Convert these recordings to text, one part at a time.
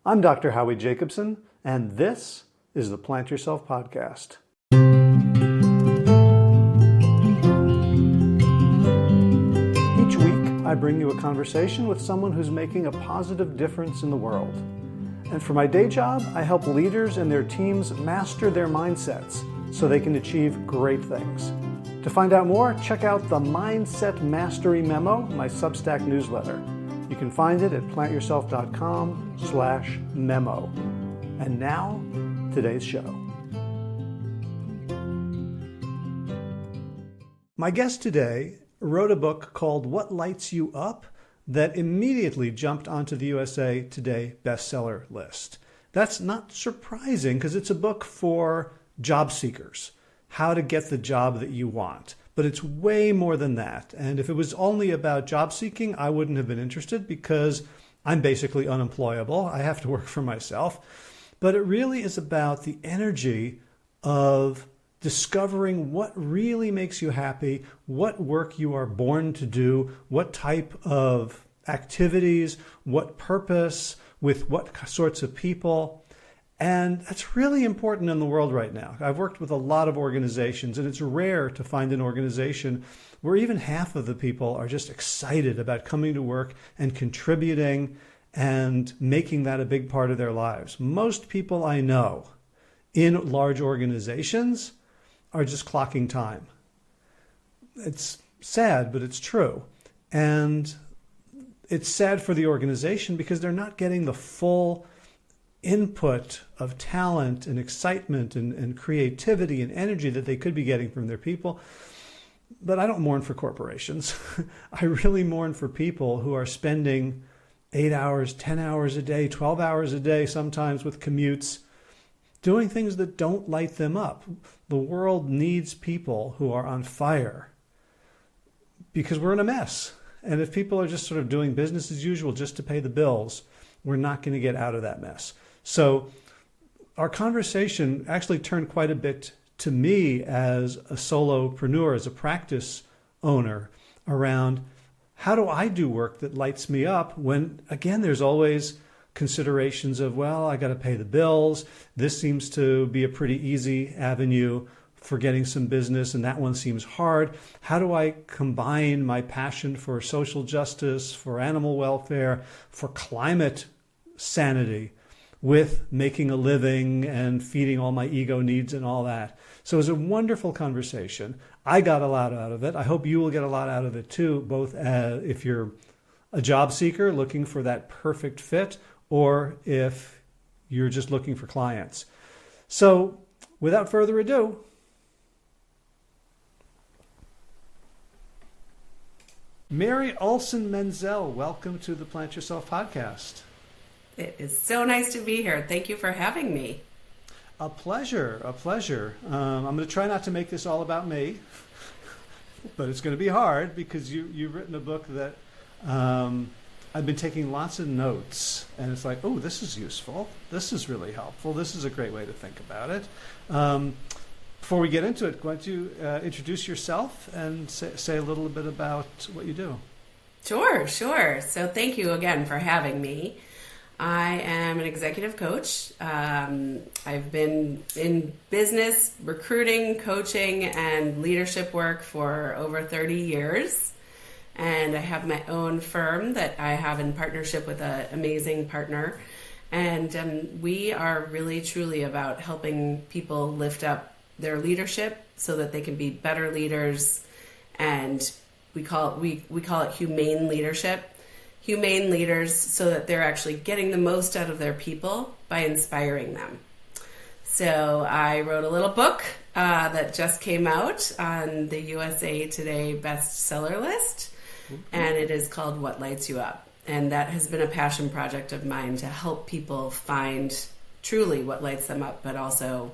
I'm Dr. Howie Jacobson, and this is the Plant Yourself Podcast. Each week, I bring you a conversation with someone who's making a positive difference in the world. And for my day job, I help leaders and their teams master their mindsets so they can achieve great things. To find out more, check out the Mindset Mastery Memo, my Substack newsletter. You can find it at plantyourself.com/memo. And now, today's show. My guest today wrote a book called What Lights You Up that immediately jumped onto the USA Today bestseller list. That's not surprising because it's a book for job seekers, how to get the job that you want. But it's way more than that. And if it was only about job seeking, I wouldn't have been interested because I'm basically unemployable. I have to work for myself. But it really is about the energy of discovering what really makes you happy, what work you are born to do, what type of activities, what purpose, with what sorts of people. And that's really important in the world right now. I've worked with a lot of organizations, and it's rare to find an organization where even half of the people are just excited about coming to work and contributing and making that a big part of their lives. Most people I know in large organizations are just clocking time. It's sad, but it's true. And it's sad for the organization because they're not getting the full input of talent and excitement and creativity and energy that they could be getting from their people. But I don't mourn for corporations. I really mourn for people who are spending 8 hours, 10 hours a day, 12 hours a day, sometimes with commutes, doing things that don't light them up. The world needs people who are on fire because we're in a mess. And if people are just sort of doing business as usual just to pay the bills, we're not going to get out of that mess. So our conversation actually turned quite a bit to me as a solopreneur, as a practice owner, around how do I do work that lights me up when, again, there's always considerations of, well, I got to pay the bills. This seems to be a pretty easy avenue for getting some business, and that one seems hard. How do I combine my passion for social justice, for animal welfare, for climate sanity with making a living and feeding all my ego needs and all that? So it was a wonderful conversation. I got a lot out of it. I hope you will get a lot out of it too, both if you're a job seeker looking for that perfect fit or if you're just looking for clients. So without further ado, Mary Olson-Menzel, welcome to the Plant Yourself Podcast. It is so nice to be here. Thank you for having me. A pleasure, a pleasure. I'm going to try not to make this all about me, but it's going to be hard because you've written a book that I've been taking lots of notes, and it's like, oh, this is useful. This is really helpful. This is a great way to think about it. Before we get into it, why don't you introduce yourself and say a little bit about what you do? Sure. So thank you again for having me. I am an executive coach. I've been in business, recruiting, coaching, and leadership work for over 30 years. And I have my own firm that I have in partnership with an amazing partner. And we are really, truly about helping people lift up their leadership so that they can be better leaders. And we call it humane leadership. Humane leaders so that they're actually getting the most out of their people by inspiring them. So I wrote a little book that just came out on the USA Today bestseller list, and it is called What Lights You Up. And that has been a passion project of mine to help people find truly what lights them up, but also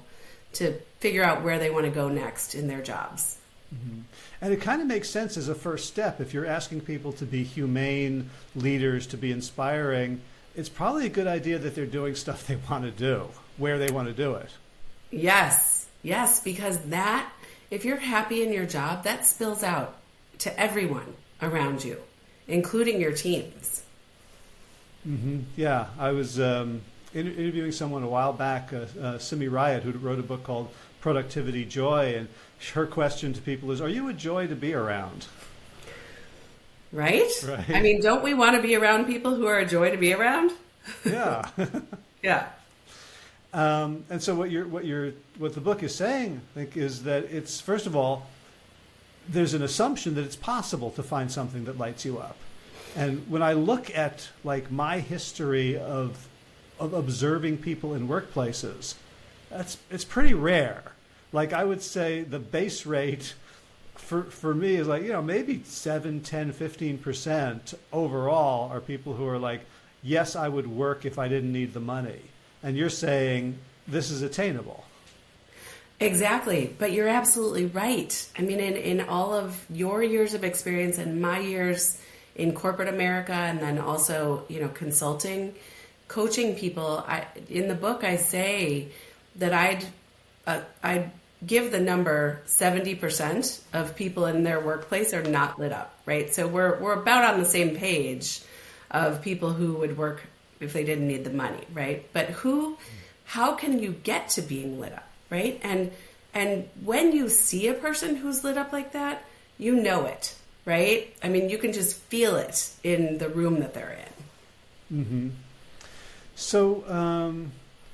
to figure out where they want to go next in their jobs. Mm-hmm. And it kind of makes sense as a first step. If you're asking people to be humane leaders, to be inspiring, it's probably a good idea that they're doing stuff they want to do, where they want to do it. Yes, because that, if you're happy in your job, that spills out to everyone around you, including your teams. Mm-hmm. Yeah, I was interviewing someone a while back, Simi Riot, who wrote a book called Productivity Joy, and her question to people is, are you a joy to be around? Right? I mean, don't we want to be around people who are a joy to be around? Yeah. Yeah. And so what the book is saying, I think, is that it's, first of all, there's an assumption that it's possible to find something that lights you up. And when I look at like my history of observing people in workplaces, it's pretty rare. Like I would say the base rate for me is like, maybe 7, 10, 15% overall are people who are like, yes, I would work if I didn't need the money. And you're saying this is attainable. Exactly. But you're absolutely right. I mean, in all of your years of experience and my years in corporate America, and then also, consulting, coaching people, in the book, I say that I'd give the number 70% of people in their workplace are not lit up, right? So we're about on the same page of people who would work if they didn't need the money, right? But how can you get to being lit up, right? And when you see a person who's lit up like that, you know it, right? I mean, you can just feel it in the room that they're in. Mm-hmm. So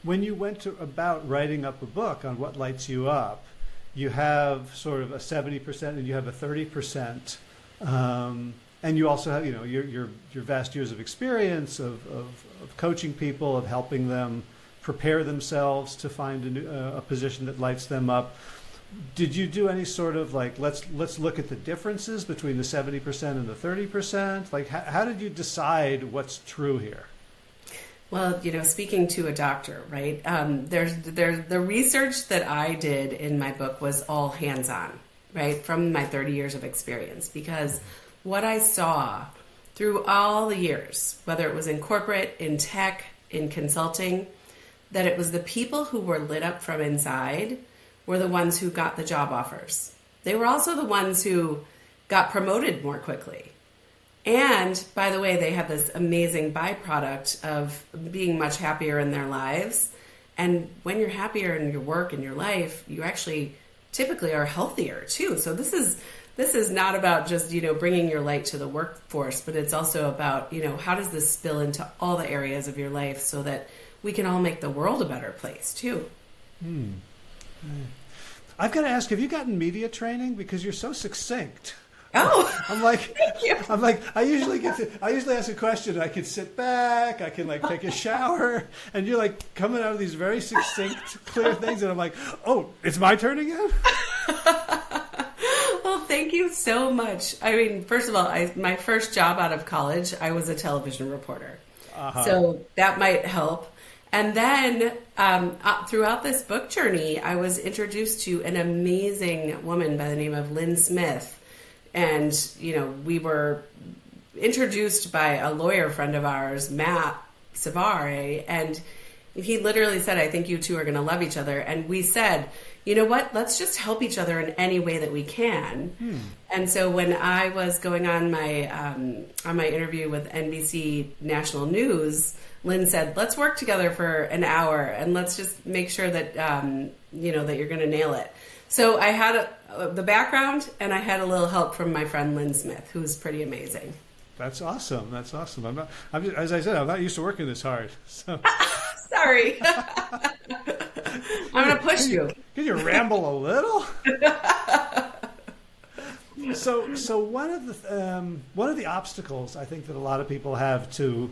when you went about writing up a book on what lights you up, you have sort of a 70% and you have a 30%. And you also have, your vast years of experience of coaching people, of helping them prepare themselves to find a position that lights them up. Did you do any sort of like, let's look at the differences between the 70% and the 30%? Like, how did you decide what's true here? Well, speaking to a doctor, right? There's the research that I did in my book was all hands-on, right? From my 30 years of experience, because what I saw through all the years, whether it was in corporate, in tech, in consulting, that it was the people who were lit up from inside were the ones who got the job offers. They were also the ones who got promoted more quickly. And by the way, they have this amazing byproduct of being much happier in their lives. And when you're happier in your work and your life, you actually typically are healthier too. So this is not about just, bringing your light to the workforce, but it's also about, how does this spill into all the areas of your life so that we can all make the world a better place too. I've got to ask, have you gotten media training? Because you're so succinct. Oh, I'm like, thank you. I usually ask a question and I can sit back, I can like take a shower, and you're like coming out of these very succinct, clear things, and I'm like, oh, it's my turn again? Well, thank you so much. I mean, first of all, my first job out of college, I was a television reporter. Uh-huh. So that might help. And then throughout this book journey, I was introduced to an amazing woman by the name of Lynn Smith. And, we were introduced by a lawyer friend of ours, Matt Savare, and he literally said, I think you two are going to love each other. And we said, you know what, let's just help each other in any way that we can. And so when I was going on my interview with NBC National News, Lynn said, let's work together for an hour and let's just make sure that, that you're going to nail it. So I had the background and I had a little help from my friend Lynn Smith, who's pretty amazing. That's awesome. As I said, I'm not used to working this hard. So. Sorry. I'm going to push you. Can you ramble a little? So one of the obstacles I think that a lot of people have to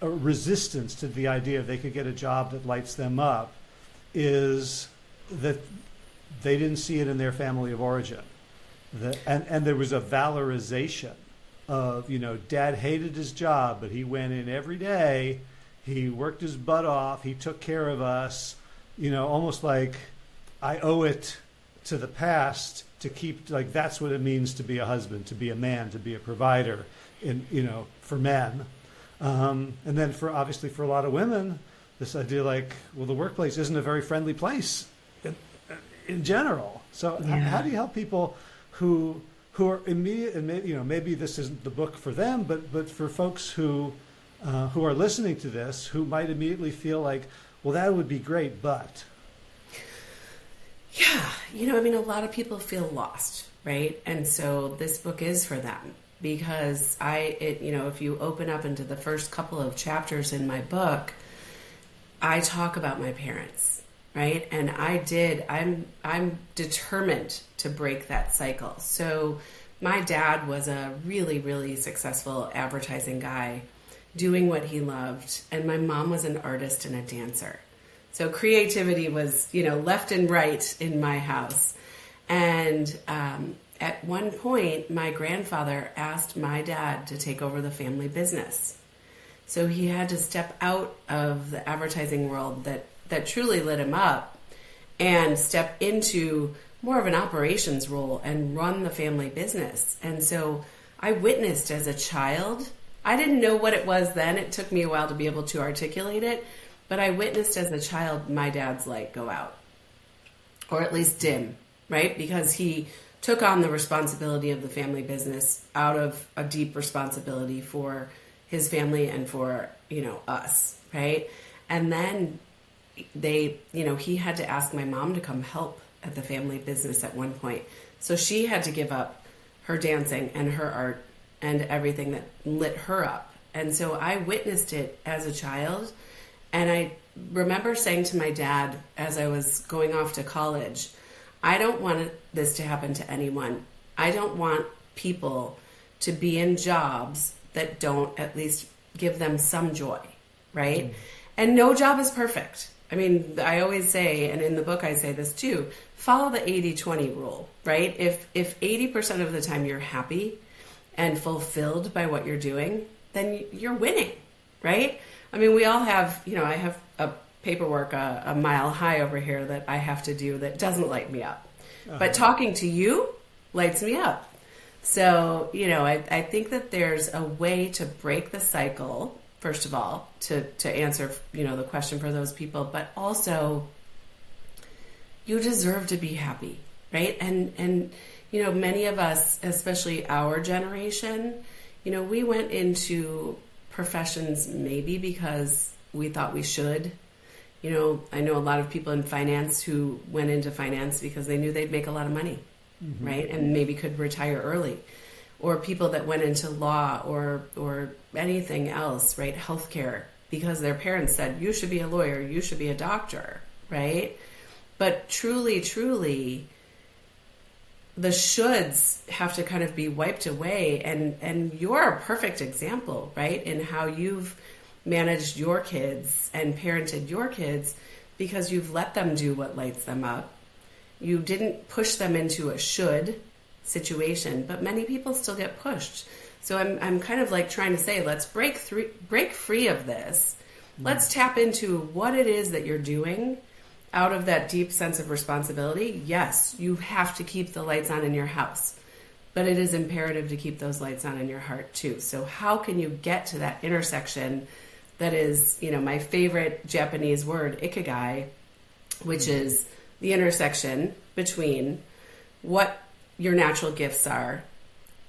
a resistance to the idea they could get a job that lights them up is that they didn't see it in their family of origin. And there was a valorization of, dad hated his job, but he went in every day. He worked his butt off. He took care of us, almost like I owe it to the past to keep, like, that's what it means to be a husband, to be a man, to be a provider for men. And then obviously for a lot of women, this idea like, well, the workplace isn't a very friendly place in general. So how do you help people who are immediate, and maybe this isn't the book for them, but for folks who who are listening to this who might immediately feel like, well, that would be great, but... Yeah, a lot of people feel lost, right? And so this book is for them because if you open up into the first couple of chapters in my book, I talk about my parents, right? And I'm determined to break that cycle. So my dad was a really, really successful advertising guy doing what he loved. And my mom was an artist and a dancer. So creativity was, left and right in my house. And at one point, my grandfather asked my dad to take over the family business. So he had to step out of the advertising world that truly lit him up and step into more of an operations role and run the family business. And so I witnessed as a child, I didn't know what it was then. It took me a while to be able to articulate it. But I witnessed as a child my dad's light go out, or at least dim, right? Because he took on the responsibility of the family business out of a deep responsibility for his family and for, us, right? And then he had to ask my mom to come help at the family business at one point. So she had to give up her dancing and her art and everything that lit her up. And so I witnessed it as a child. And I remember saying to my dad as I was going off to college, I don't want this to happen to anyone. I don't want people to be in jobs that don't at least give them some joy, right? And no job is perfect. I always say, and in the book I say this too, follow the 80-20 rule, right? If 80% of the time you're happy and fulfilled by what you're doing, then you're winning, right? We all have, I have a paperwork a mile high over here that I have to do that doesn't light me up. But talking to you lights me up. So, I think that there's a way to break the cycle, first of all, to answer, the question for those people. But also, you deserve to be happy, right? And many of us, especially our generation, we went into professions maybe because we thought we should. I know a lot of people in finance who went into finance because they knew they'd make a lot of money, right? And maybe could retire early. Or people that went into law or anything else, right? Healthcare, because their parents said, you should be a lawyer, you should be a doctor, right? But truly, the shoulds have to kind of be wiped away. And you're a perfect example, right? In how you've managed your kids and parented your kids because you've let them do what lights them up. You didn't push them into a should situation, but many people still get pushed. So I'm kind of like trying to say, let's break free of this. Let's tap into what it is that you're doing out of that deep sense of responsibility. Yes, you have to keep the lights on in your house, but it is imperative to keep those lights on in your heart too. So how can you get to that intersection that is, my favorite Japanese word, ikigai, which is the intersection between what your natural gifts are,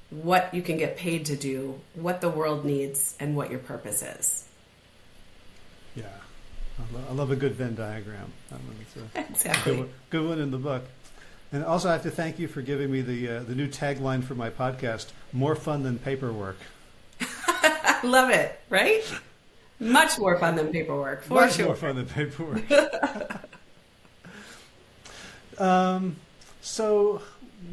what you can get paid to do, what the world needs, and what your purpose is. Yeah. I love a good Venn diagram. It's Exactly. Good one in the book. And also I have to thank you for giving me the new tagline for my podcast, more fun than paperwork. I love it, right? Much more fun than paperwork, for Much sure. more fun than paperwork. So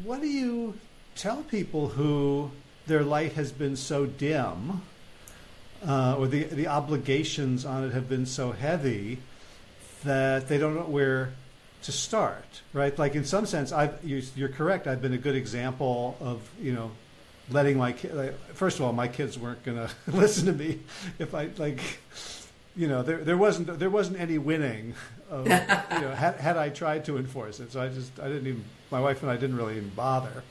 what do you tell people who their light has been so dim, or the obligations on it have been so heavy that they don't know where to start, right? Like in some sense, you're correct. I've been a good example of, letting my kids, first of all, my kids weren't going to listen to me if I there wasn't any winning of, had I tried to enforce it. So I didn't even, my wife and I didn't really even bother.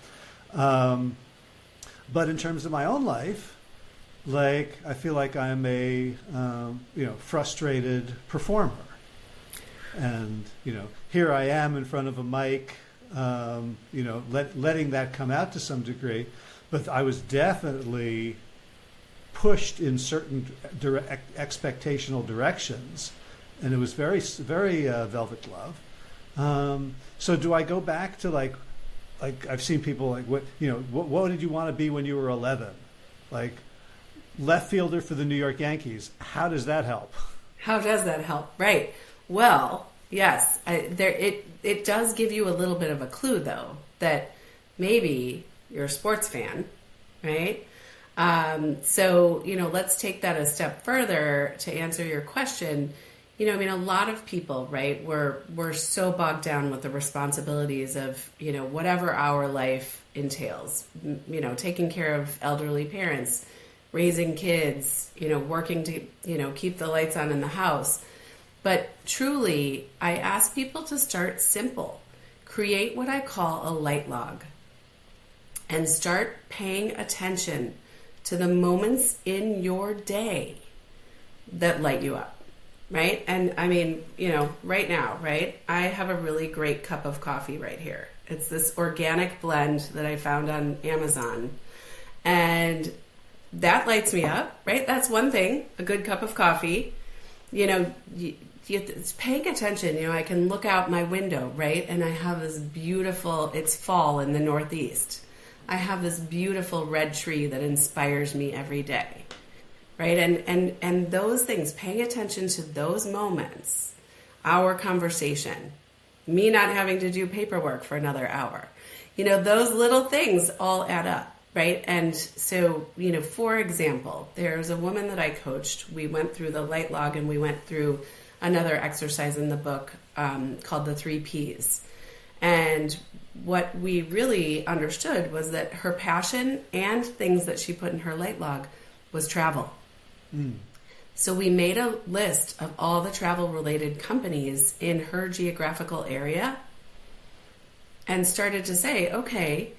But in terms of my own life, like, I feel like I'm a, frustrated performer. And, here I am in front of a mic, letting that come out to some degree. But I was definitely pushed in certain expectational directions, and it was very, very velvet glove. So do I go back to like I've seen people like what did you want to be when you were 11? Like left fielder for the New York Yankees. How does that help? How does that help? Right. Well, yes, it does give you a little bit of a clue though that maybe you're a sports fan, right? So, let's take that a step further to answer your question. A lot of people, right, we're so bogged down with the responsibilities of, whatever our life entails, taking care of elderly parents, raising kids, working to, keep the lights on in the house. But truly, I ask people to start simple. Create what I call a light log and start paying attention to the moments in your day that light you up. Right? And right now, right? I have a really great cup of coffee right here. It's this organic blend that I found on Amazon. And that lights me up, right? That's one thing, a good cup of coffee. It's paying attention. I can look out my window, right? And I have this beautiful, it's fall in the Northeast. I have this beautiful red tree that inspires me every day. Right? And those things, paying attention to those moments, our conversation, me not having to do paperwork for another hour, those little things all add up, right? And so, for example, there's a woman that I coached. We went through the light log and we went through another exercise in the book called the 3 Ps. And what we really understood was that her passion and things that she put in her light log was travel. So we made a list of all the travel-related companies in her geographical area and started to say, okay,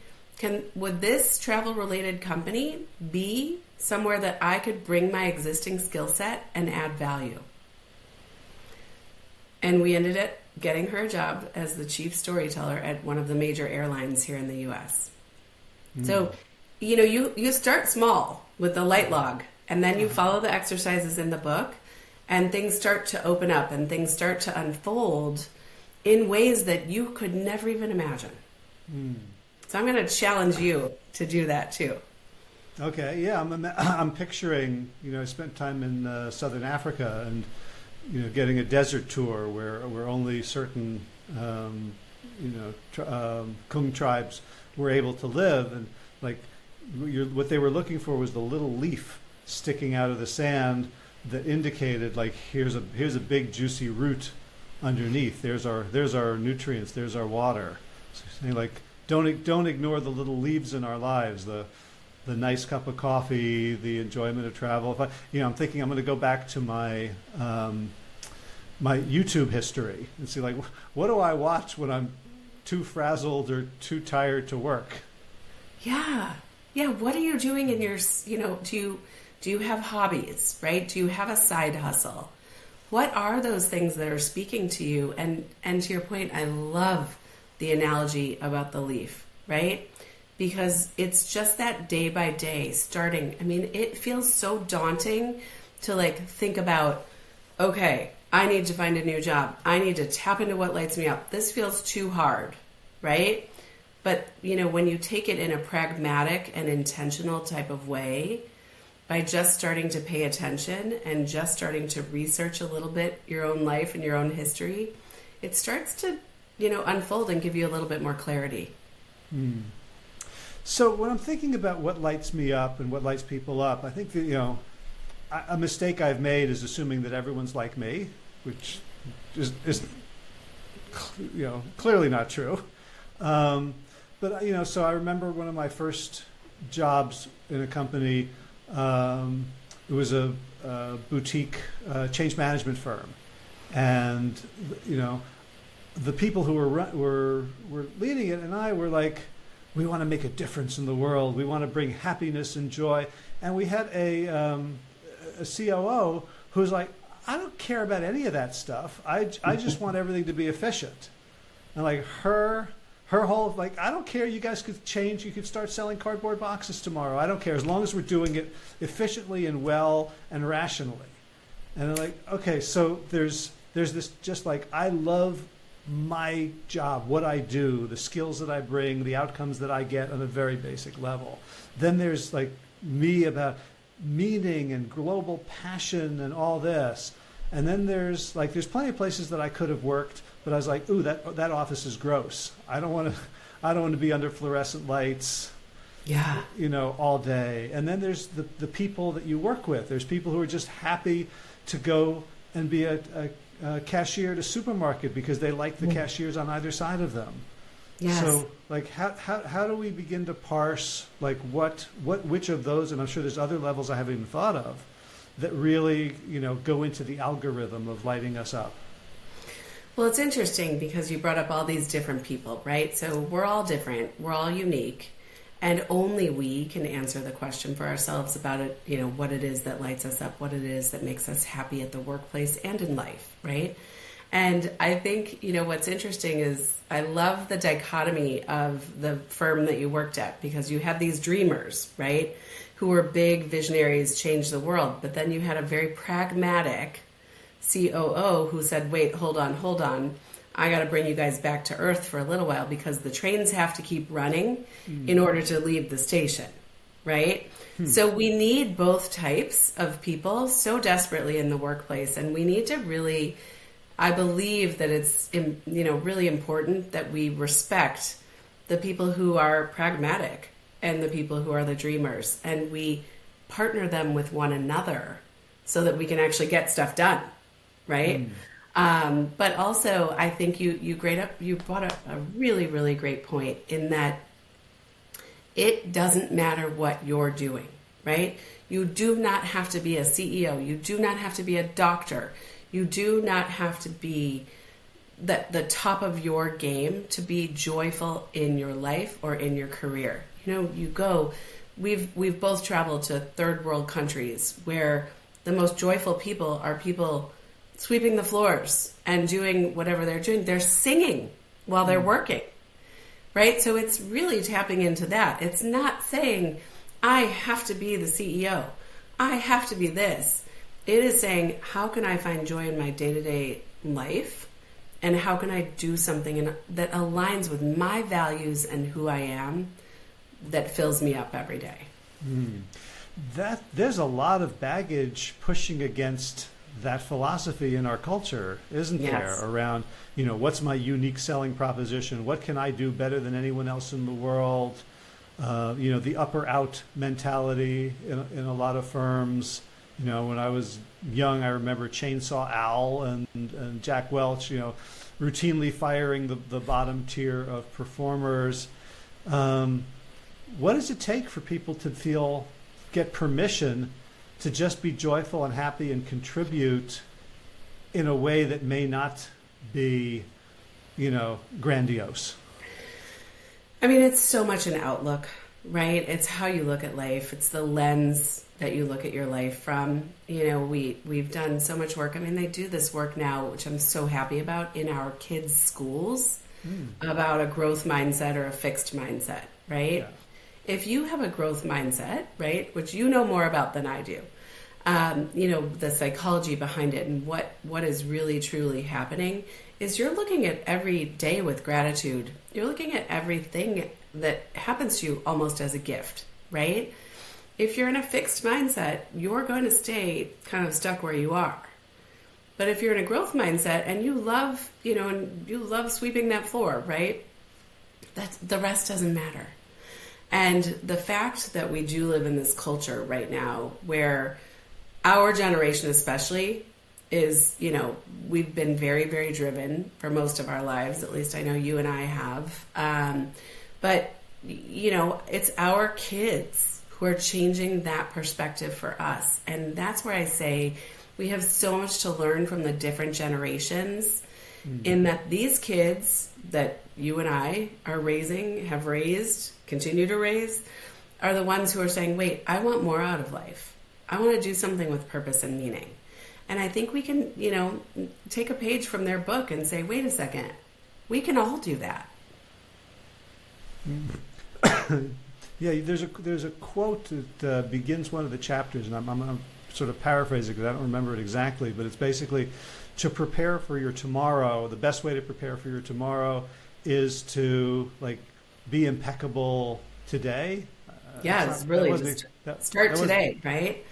would this travel-related company be somewhere that I could bring my existing skill set and add value? And we ended up getting her a job as the chief storyteller at one of the major airlines here in the U.S. So, you start small with the light log. And then you follow the exercises in the book and things start to open up and things start to unfold in ways that you could never even imagine. So I'm going to challenge you to do that too. Okay, yeah, I'm picturing, I spent time in Southern Africa and, getting a desert tour where only certain, Kung tribes were able to live. And like what they were looking for was the little leaf sticking out of the sand that indicated like here's a big juicy root underneath. There's our nutrients. There's our water. So saying like don't ignore the little leaves in our lives. The nice cup of coffee, the enjoyment of travel. If I'm thinking I'm going to go back to my my YouTube history and see like what do I watch when I'm too frazzled or too tired to work. Yeah. What are you doing in your do you have hobbies, right? Do you have a side hustle? What are those things that are speaking to you? And to your point, I love the analogy about the leaf, right? Because it's just that day by day starting. It feels so daunting to like think about, okay, I need to find a new job. I need to tap into what lights me up. This feels too hard, right? But, when you take it in a pragmatic and intentional type of way, by just starting to pay attention and just starting to research a little bit your own life and your own history, it starts to, unfold and give you a little bit more clarity. So when I'm thinking about what lights me up and what lights people up, I think that, a mistake I've made is assuming that everyone's like me, which is clearly not true. But, so I remember one of my first jobs in a company. It was a boutique change management firm, and the people who were leading it and I were like, we want to make a difference in the world. We want to bring happiness and joy. And we had a COO who's like, I don't care about any of that stuff. I just want everything to be efficient. And like her her whole, like, I don't care, you guys could change, you could start selling cardboard boxes tomorrow. I don't care, as long as we're doing it efficiently and well and rationally. And I'm like, okay, so there's this, just like, I love my job, what I do, the skills that I bring, the outcomes that I get on a very basic level. Then there's like me about meaning and global passion and all this. And then there's plenty of places that I could have worked, but I was like, ooh, that office is gross. I don't want to be under fluorescent lights, all day. And then there's the people that you work with. There's people who are just happy to go and be a cashier at a supermarket because they like the cashiers on either side of them. Yes. So, like, how do we begin to parse, like, which of those, and I'm sure there's other levels I haven't even thought of, that really, go into the algorithm of lighting us up? Well, it's interesting because you brought up all these different people, right? So we're all different, we're all unique, and only we can answer the question for ourselves about it, what it is that lights us up, what it is that makes us happy at the workplace and in life, right? And I think, what's interesting is I love the dichotomy of the firm that you worked at, because you had these dreamers, right, who were big visionaries, change the world. But then you had a very pragmatic COO who said, wait, hold on. I got to bring you guys back to earth for a little while because the trains have to keep running in order to leave the station, right? So we need both types of people so desperately in the workplace, and we need to really, I believe that it's, really important that we respect the people who are pragmatic and the people who are the dreamers, and we partner them with one another so that we can actually get stuff done, right? But also, I think you brought up a really, really great point in that it doesn't matter what you're doing, right? You do not have to be a CEO. You do not have to be a doctor. You do not have to be the top of your game to be joyful in your life or in your career. We've both traveled to third world countries where the most joyful people are people sweeping the floors and doing whatever they're doing. They're singing while they're working, right? So it's really tapping into that. It's not saying, I have to be the CEO. I have to be this. It is saying, how can I find joy in my day-to-day life? And how can I do something that aligns with my values and who I am that fills me up every day? There's a lot of baggage pushing against that philosophy in our culture, isn't there? Around, what's my unique selling proposition? What can I do better than anyone else in the world? The upper out mentality in a lot of firms. When I was young, I remember Chainsaw Al and Jack Welch, routinely firing the bottom tier of performers. What does it take for people to get permission to just be joyful and happy and contribute in a way that may not be, grandiose? I mean, it's so much an outlook, right? It's how you look at life. It's the lens that you look at your life from. We've done so much work. I mean, they do this work now, which I'm so happy about, in our kids' schools about a growth mindset or a fixed mindset, right? Yeah. If you have a growth mindset, right, which you know more about than I do, the psychology behind it and what is really truly happening is you're looking at every day with gratitude. You're looking at everything that happens to you almost as a gift, right? If you're in a fixed mindset, you're going to stay kind of stuck where you are. But if you're in a growth mindset and you love, and you love sweeping that floor, right? The rest doesn't matter. And the fact that we do live in this culture right now where our generation especially is, we've been very, very driven for most of our lives. At least I know you and I have. But, it's our kids who are changing that perspective for us. And that's where I say we have so much to learn from the different generations in that these kids that you and I are raising, have raised, continue to raise, are the ones who are saying, wait, I want more out of life. I want to do something with purpose and meaning. And I think we can, take a page from their book and say, wait a second, we can all do that. Yeah, there's a quote that begins one of the chapters, and I'm sort of paraphrasing because I don't remember it exactly, but it's basically to prepare for your tomorrow. The best way to prepare for your tomorrow is to be impeccable today. Yeah, it's really just start today, right?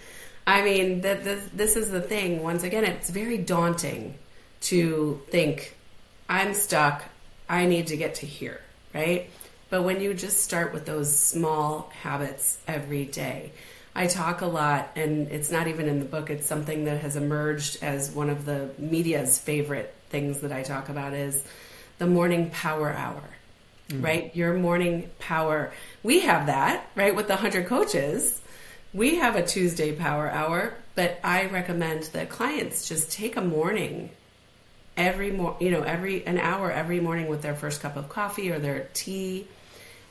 I mean, this is the thing. Once again, it's very daunting to think, I'm stuck, I need to get to here, right? But when you just start with those small habits every day, I talk a lot, and it's not even in the book, it's something that has emerged as one of the media's favorite things that I talk about is the morning power hour, right? Your morning power. We have that, right, with the 100 coaches. We have a Tuesday power hour, but I recommend that clients just take a morning an hour every morning with their first cup of coffee or their tea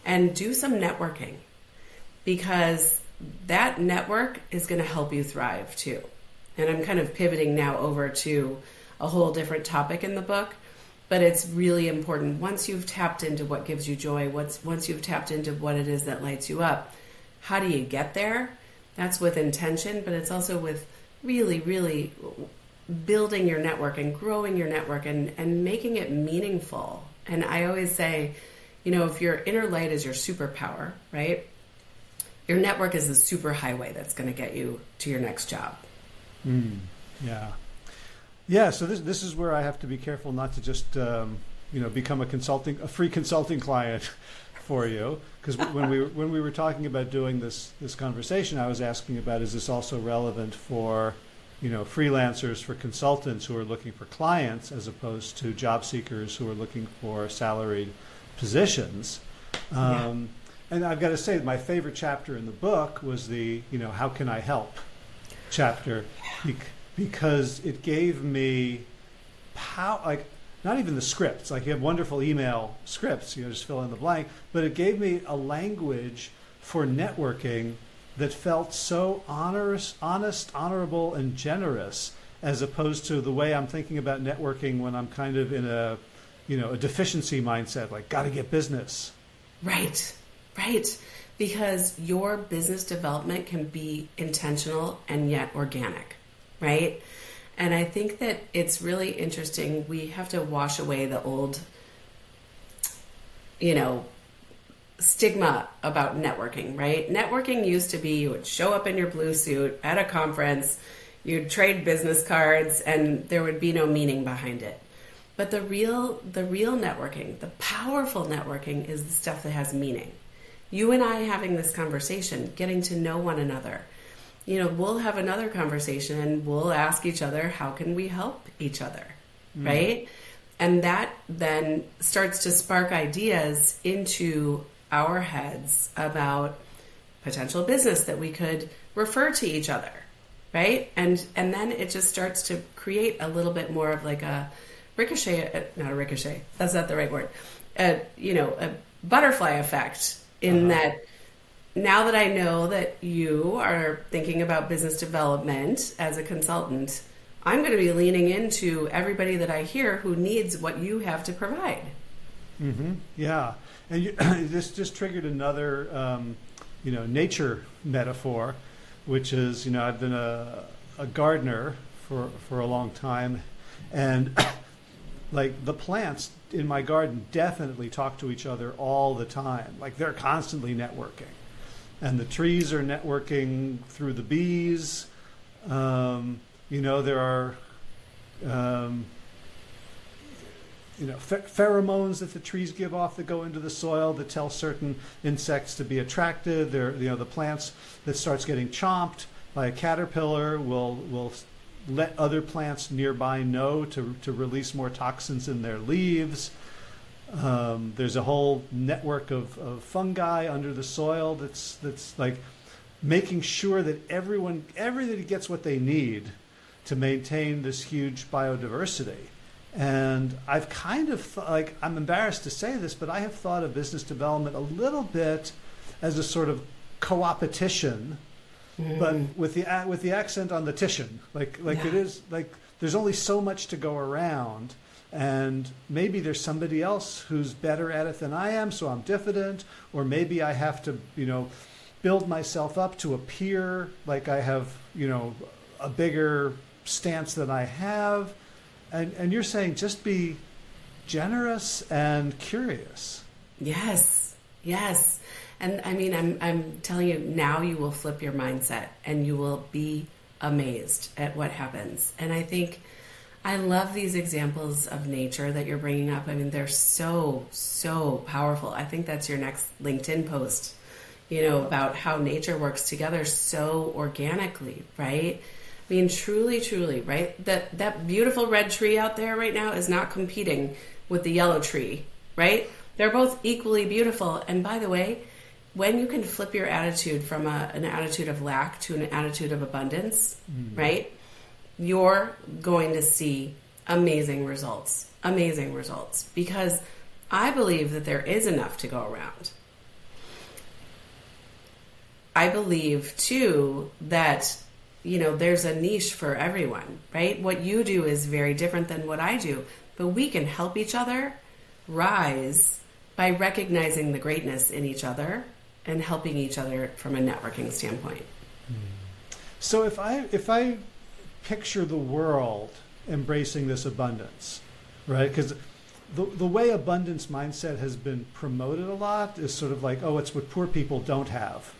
and do some networking, because that network is going to help you thrive too. And I'm kind of pivoting now over to a whole different topic in the book, but it's really important. Once you've tapped into what gives you joy, once you've tapped into what it is that lights you up, how do you get there? That's with intention, but it's also with really, really building your network and growing your network and making it meaningful. And I always say, if your inner light is your superpower, right? Your network is the super highway that's going to get you to your next job. Yeah. So this is where I have to be careful not to just become a free consulting client for you, because when we were talking about doing this conversation, I was asking about, is this also relevant for freelancers, for consultants who are looking for clients as opposed to job seekers who are looking for salaried positions. And I've got to say, my favorite chapter in the book was the how can I help chapter, because it gave me not even the scripts, you have wonderful email scripts, just fill in the blank, but it gave me a language for networking that felt so honest, honorable, and generous, as opposed to the way I'm thinking about networking when I'm kind of in a deficiency mindset, got to get business. Right. Because your business development can be intentional and yet organic, right? And I think that it's really interesting. We have to wash away the old, stigma about networking, right? Networking used to be you would show up in your blue suit at a conference, you'd trade business cards, and there would be no meaning behind it. But the real networking, the powerful networking, is the stuff that has meaning. You and I having this conversation, getting to know one another. We'll have another conversation and we'll ask each other, how can we help each other, right? And that then starts to spark ideas into our heads about potential business that we could refer to each other, right? And then it just starts to create a little bit more of a ricochet, not a ricochet, that's not the right word, a butterfly effect in that now that I know that you are thinking about business development as a consultant, I'm going to be leaning into everybody that I hear who needs what you have to provide. Yeah. And this just triggered another, nature metaphor, which is, I've been a gardener for a long time, and the plants in my garden definitely talk to each other all the time. They're constantly networking. And the trees are networking through the bees. There are, pheromones that the trees give off that go into the soil that tell certain insects to be attracted. The plants that starts getting chomped by a caterpillar will let other plants nearby know to release more toxins in their leaves. There's a whole network of fungi under the soil that's making sure that everybody gets what they need to maintain this huge biodiversity. And I've kind of I'm embarrassed to say this, but I have thought of business development a little bit as a sort of co-opetition, but with the accent on the tition. It is there's only so much to go around. and maybe there's somebody else who's better at it than I am, so I'm diffident, or maybe I have to, build myself up to appear like I have, a bigger stance than I have. And you're saying just be generous and curious. Yes. And I mean, I'm telling you, now you will flip your mindset and you will be amazed at what happens. And I think I love these examples of nature that you're bringing up. I mean, they're so, so powerful. I think that's your next LinkedIn post, about how nature works together so organically, right? I mean, truly, right? That beautiful red tree out there right now is not competing with the yellow tree, right? They're both equally beautiful. And by the way, when you can flip your attitude from an attitude of lack to an attitude of abundance, right? You're going to see amazing results, because I believe that there is enough to go around. I believe too that, there's a niche for everyone, right? What you do is very different than what I do, but we can help each other rise by recognizing the greatness in each other and helping each other from a networking standpoint. So if I picture the world embracing this abundance, right? Because the way abundance mindset has been promoted a lot is sort of like, oh, it's what poor people don't have,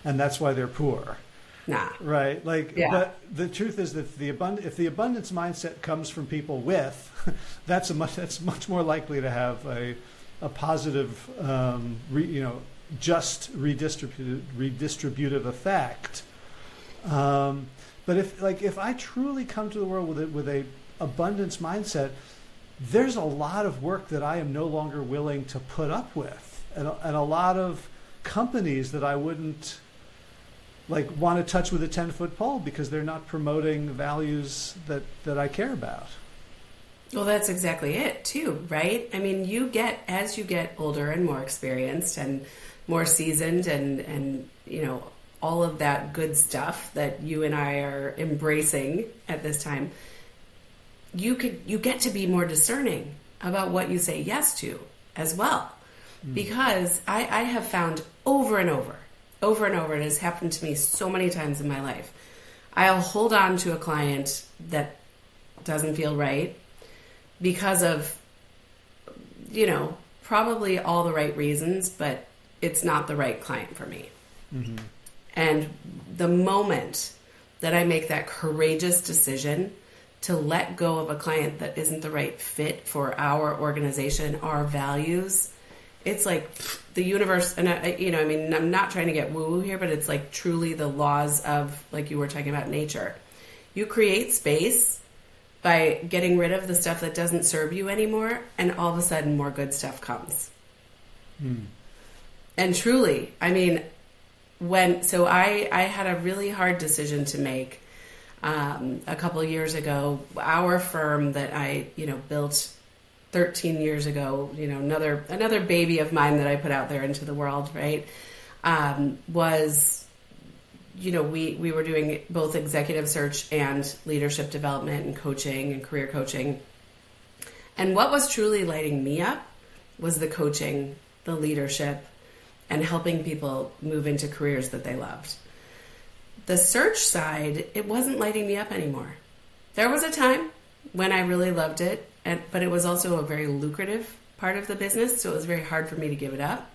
and that's why they're poor. Nah. Right. But the truth is that if the abundance mindset comes from people with, that's much more likely to have a positive, just redistributive effect. But if I truly come to the world with a abundance mindset, there's a lot of work that I am no longer willing to put up with, and a lot of companies that I wouldn't want to touch with a 10-foot pole because they're not promoting values that I care about. Well, that's exactly it too, right? I mean, as you get older and more experienced and more seasoned and all of that good stuff that you and I are embracing at this time, you get to be more discerning about what you say yes to as well. Because I have found over and over, it has happened to me so many times in my life, I'll hold on to a client that doesn't feel right because of, probably all the right reasons, but it's not the right client for me. Mm-hmm. And the moment that I make that courageous decision to let go of a client that isn't the right fit for our organization, our values, it's like the universe, and I'm not trying to get woo-woo here, but it's like truly the laws of, like you were talking about, nature. You create space by getting rid of the stuff that doesn't serve you anymore, and all of a sudden more good stuff comes. And truly, I mean, I had a really hard decision to make a couple of years ago. Our firm that I built 13 years ago, another baby of mine that I put out there into the world, right, was, we were doing both executive search and leadership development and coaching and career coaching. And what was truly lighting me up was the coaching, the leadership, and helping people move into careers that they loved. The search side, it wasn't lighting me up anymore. There was a time when I really loved it, but it was also a very lucrative part of the business, so it was very hard for me to give it up.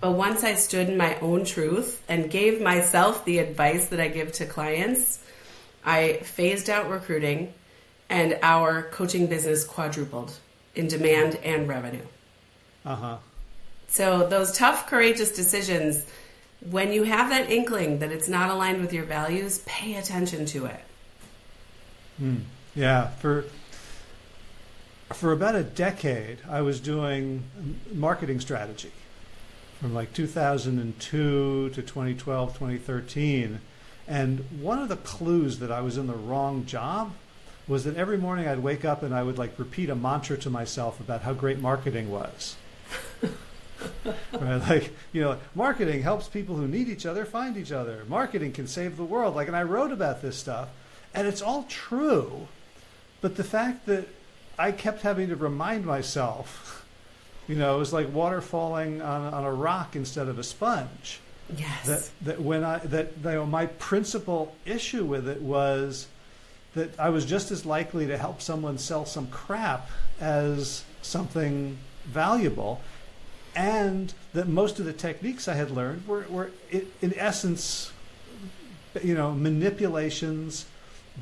But once I stood in my own truth and gave myself the advice that I give to clients, I phased out recruiting, and our coaching business quadrupled in demand and revenue. So those tough, courageous decisions, when you have that inkling that it's not aligned with your values, pay attention to it. Yeah, for about a decade, I was doing marketing strategy from 2002 to 2012, 2013. And one of the clues that I was in the wrong job was that every morning I'd wake up and I would repeat a mantra to myself about how great marketing was. Right, marketing helps people who need each other find each other. Marketing can save the world. And I wrote about this stuff, and it's all true. But the fact that I kept having to remind myself, it was like water falling on a rock instead of a sponge. Yes. My principal issue with it was that I was just as likely to help someone sell some crap as something valuable, and that most of the techniques I had learned were in essence, manipulations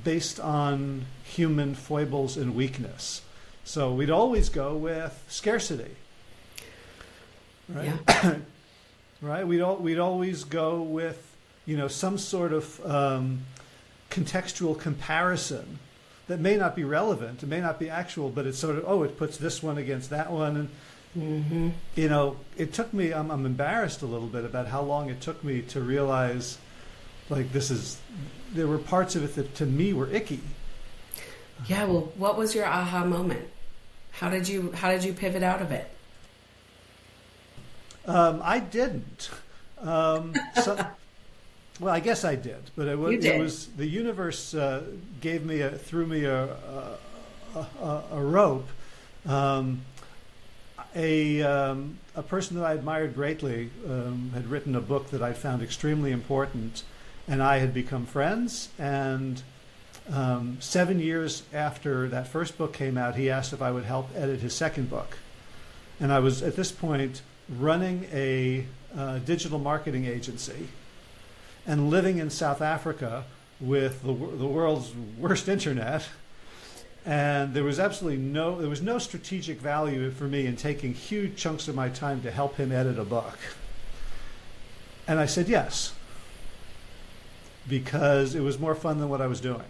based on human foibles and weakness. So we'd always go with scarcity, right? Yeah. Right? We'd always go with some sort of contextual comparison that may not be relevant, it may not be actual, but it's sort of it puts this one against that one, and it took me. I'm embarrassed a little bit about how long it took me to realize, like, there were parts of it that to me were icky. Yeah. Well, what was your aha moment? How did you pivot out of it? I didn't. Well, I guess I did, but it was the universe threw me a rope. A person that I admired greatly had written a book that I found extremely important, and I had become friends. And 7 years after that first book came out, he asked if I would help edit his second book. And I was at this point running a digital marketing agency and living in South Africa with the world's worst internet. And there was no strategic value for me in taking huge chunks of my time to help him edit a book. And I said yes, because it was more fun than what I was doing.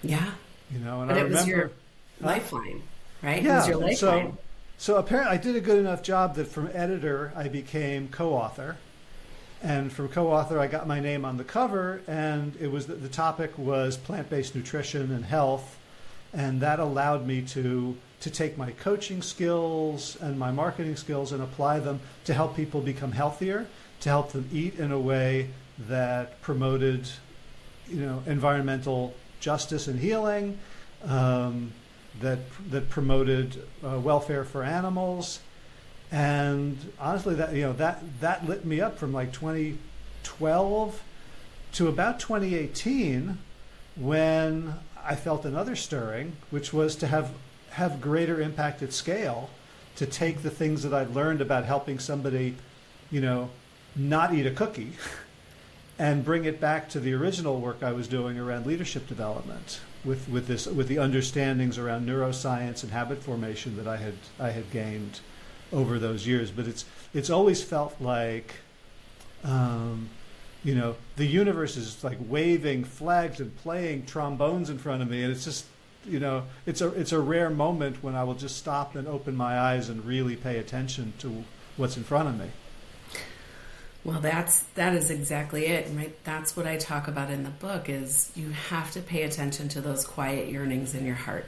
Yeah. And but I it remember, was your lifeline, right? Yeah. It was your lifeline. So apparently I did a good enough job that from editor I became co-author. And from co-author, I got my name on the cover, and it was the topic was plant-based nutrition and health, and that allowed me to take my coaching skills and my marketing skills and apply them to help people become healthier, to help them eat in a way that promoted, environmental justice and healing, that promoted welfare for animals. And honestly, that lit me up from like 2012 to about 2018, when I felt another stirring, which was to have greater impact at scale, to take the things that I'd learned about helping somebody, not eat a cookie, and bring it back to the original work I was doing around leadership development, with the understandings around neuroscience and habit formation that I had gained over those years. But it's always felt like, the universe is like waving flags and playing trombones in front of me, and it's just, it's a rare moment when I will just stop and open my eyes and really pay attention to what's in front of me. Well, that is exactly it, right? That's what I talk about in the book, is you have to pay attention to those quiet yearnings in your heart,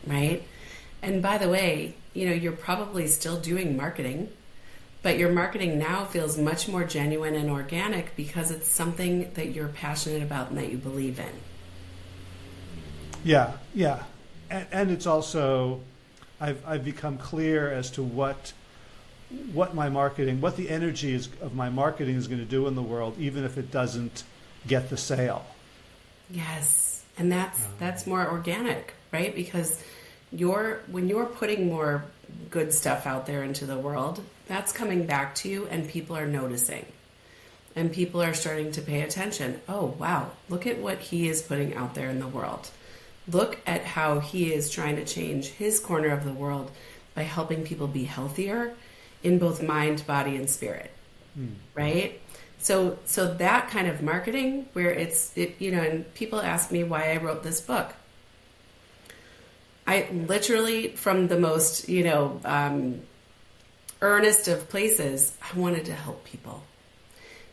right? And by the way, you're probably still doing marketing, but your marketing now feels much more genuine and organic because it's something that you're passionate about and that you believe in. Yeah. And it's also, I've become clear as to what my marketing, what the energy of my marketing is going to do in the world, even if it doesn't get the sale. Yes. And that's more organic, right? Because when you're putting more good stuff out there into the world, that's coming back to you, and people are noticing, and people are starting to pay attention. Oh, wow, look at what he is putting out there in the world. Look at how he is trying to change his corner of the world by helping people be healthier in both mind, body, and spirit. Right? So that kind of marketing, where and people ask me why I wrote this book. I literally, from the most, earnest of places, I wanted to help people,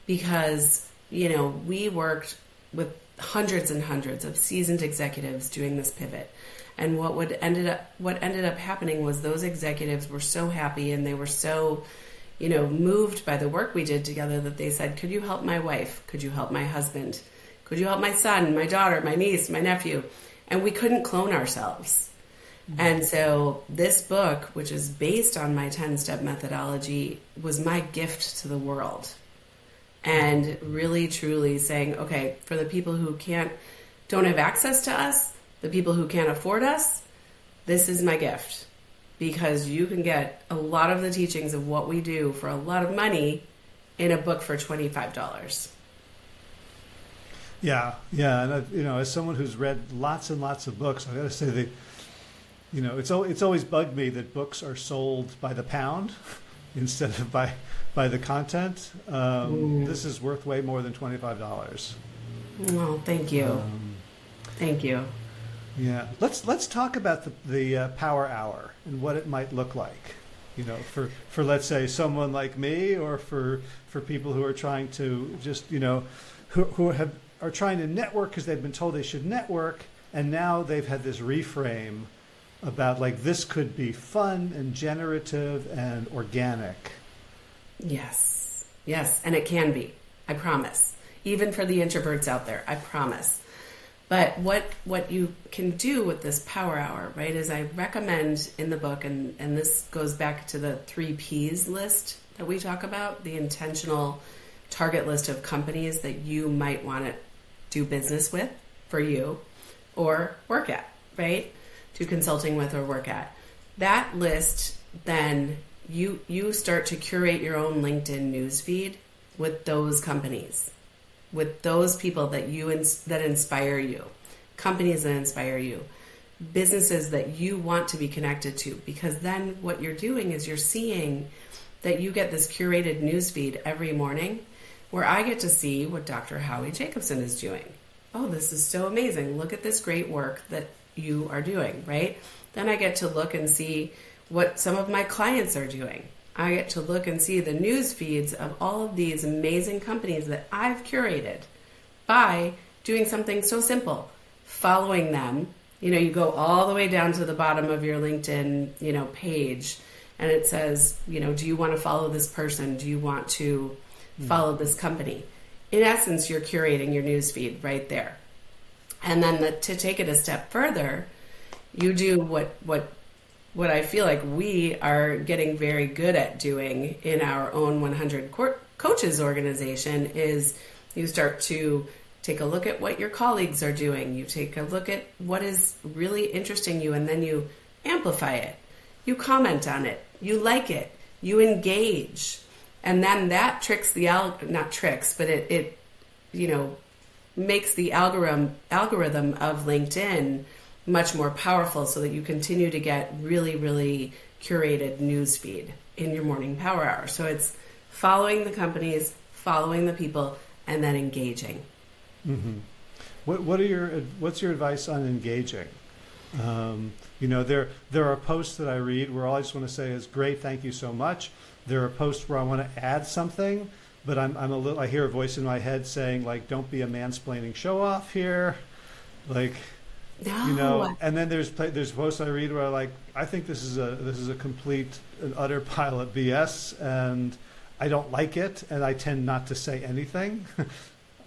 because, we worked with hundreds and hundreds of seasoned executives doing this pivot. And what ended up happening was those executives were so happy, and they were so, moved by the work we did together, that they said, could you help my wife? Could you help my husband? Could you help my son, my daughter, my niece, my nephew? And we couldn't clone ourselves. And so this book, which is based on my 10-step methodology, was my gift to the world. And really, truly saying, okay, for the people who don't have access to us, the people who can't afford us, this is my gift. Because you can get a lot of the teachings of what we do for a lot of money in a book for $25. Yeah, and as someone who's read lots and lots of books, I got to say that it's always bugged me that books are sold by the pound instead of by the content. This is worth way more than $25. Well, thank you. Thank you. Yeah, let's talk about the Power Hour and what it might look like. For let's say someone like me, or for people who are trying to just who are trying to network because they've been told they should network, and now they've had this reframe about like this could be fun and generative and organic. Yes, and it can be. I promise. Even for the introverts out there, I promise. But what you can do with this Power Hour, right, is I recommend in the book, and this goes back to the 3 Ps list that we talk about, the intentional target list of companies that you might want to do business with for you or work at, right? Do consulting with or work at. That list, then you start to curate your own LinkedIn newsfeed with those companies, with those people that that inspire you, companies that inspire you, businesses that you want to be connected to. Because then what you're doing is you're seeing that you get this curated newsfeed every morning where I get to see what Dr. Howie Jacobson is doing. Oh, this is so amazing. Look at this great work that you are doing, right? Then I get to look and see what some of my clients are doing. I get to look and see the news feeds of all of these amazing companies that I've curated by doing something so simple, following them. You go all the way down to the bottom of your LinkedIn, page, and it says, do you want to follow this person? Do you want to follow this company? In essence, you're curating your news feed right there. And then to take it a step further, you do what I feel like we are getting very good at doing in our own 100 Coaches organization is you start to take a look at what your colleagues are doing. You take a look at what is really interesting you, and then you amplify it. You comment on it. You like it. You engage. And then that tricks not tricks, but it makes the algorithm of LinkedIn much more powerful so that you continue to get really, really curated news feed in your morning power hour. So it's following the companies, following the people, and then engaging. Mm-hmm. What's your advice on engaging? There are posts that I read where all I just want to say is great, thank you so much. There are posts where I want to add something, but I hear a voice in my head saying like, don't be a mansplaining show off here, like. No. And then there's posts I read where I think this is a complete and utter pile of BS, and I don't like it, and I tend not to say anything.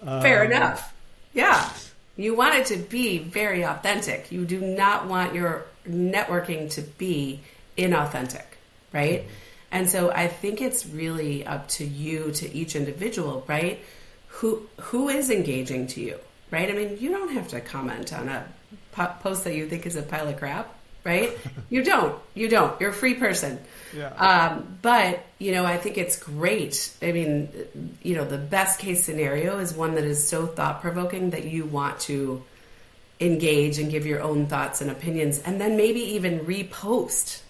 Fair enough. Yeah, you want it to be very authentic. You do not want your networking to be inauthentic, right? Mm-hmm. And so I think it's really up to you, to each individual, right? Who is engaging to you, right? I mean, you don't have to comment on a post that you think is a pile of crap, right? You don't. You're a free person. Yeah. But, I think it's great. I mean, the best case scenario is one that is so thought-provoking that you want to engage and give your own thoughts and opinions, and then maybe even repost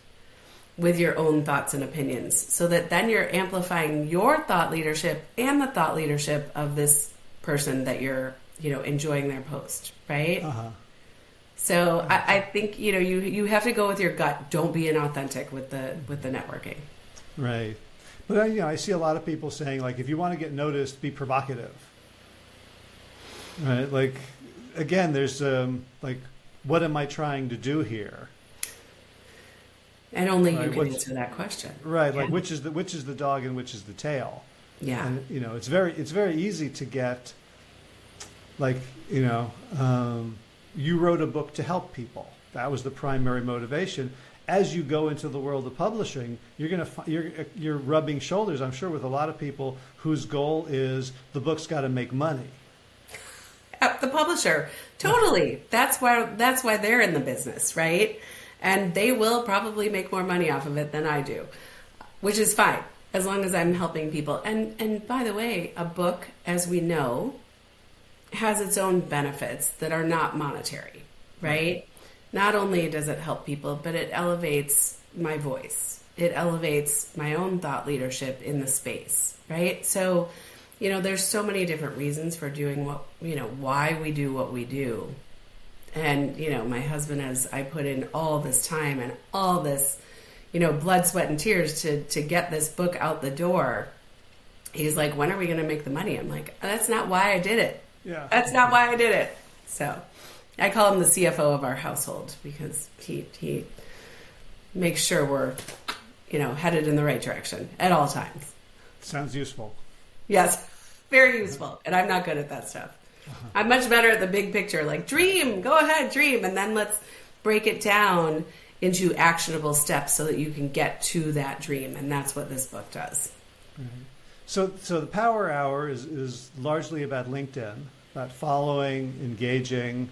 with your own thoughts and opinions, so that then you're amplifying your thought leadership and the thought leadership of this person that you're, enjoying their post, right? Uh-huh. So I think you have to go with your gut. Don't be inauthentic with the networking. Right, but I see a lot of people saying like, if you want to get noticed, be provocative. Right, like again, there's what am I trying to do here? And only you can answer that question. Right, yeah. Like which is the dog and which is the tail? Yeah, and it's very easy to get you wrote a book to help people. that was the primary motivation. As you go into the world of publishing, you're rubbing shoulders, I'm sure, with a lot of people whose goal is the book's got to make money. The publisher, totally. That's why they're in the business, right? And they will probably make more money off of it than I do, which is fine as long as I'm helping people. And by the way, a book, as we know, has its own benefits that are not monetary, right? Not only does it help people, but it elevates my voice. It elevates my own thought leadership in the space, right? So, there's so many different reasons for doing why we do what we do. And, my husband, as I put in all this time and all this, blood, sweat, and tears to get this book out the door, he's like, when are we going to make the money? I'm like, that's not why I did it. Yeah. That's not why I did it. So I call him the CFO of our household because he makes sure we're, headed in the right direction at all times. Sounds useful. Yes, very useful. And I'm not good at that stuff. I'm much better at the big picture, like dream, go ahead, dream. And then let's break it down into actionable steps so that you can get to that dream. And that's what this book does. Mm-hmm. So the Power Hour is largely about LinkedIn, about following, engaging.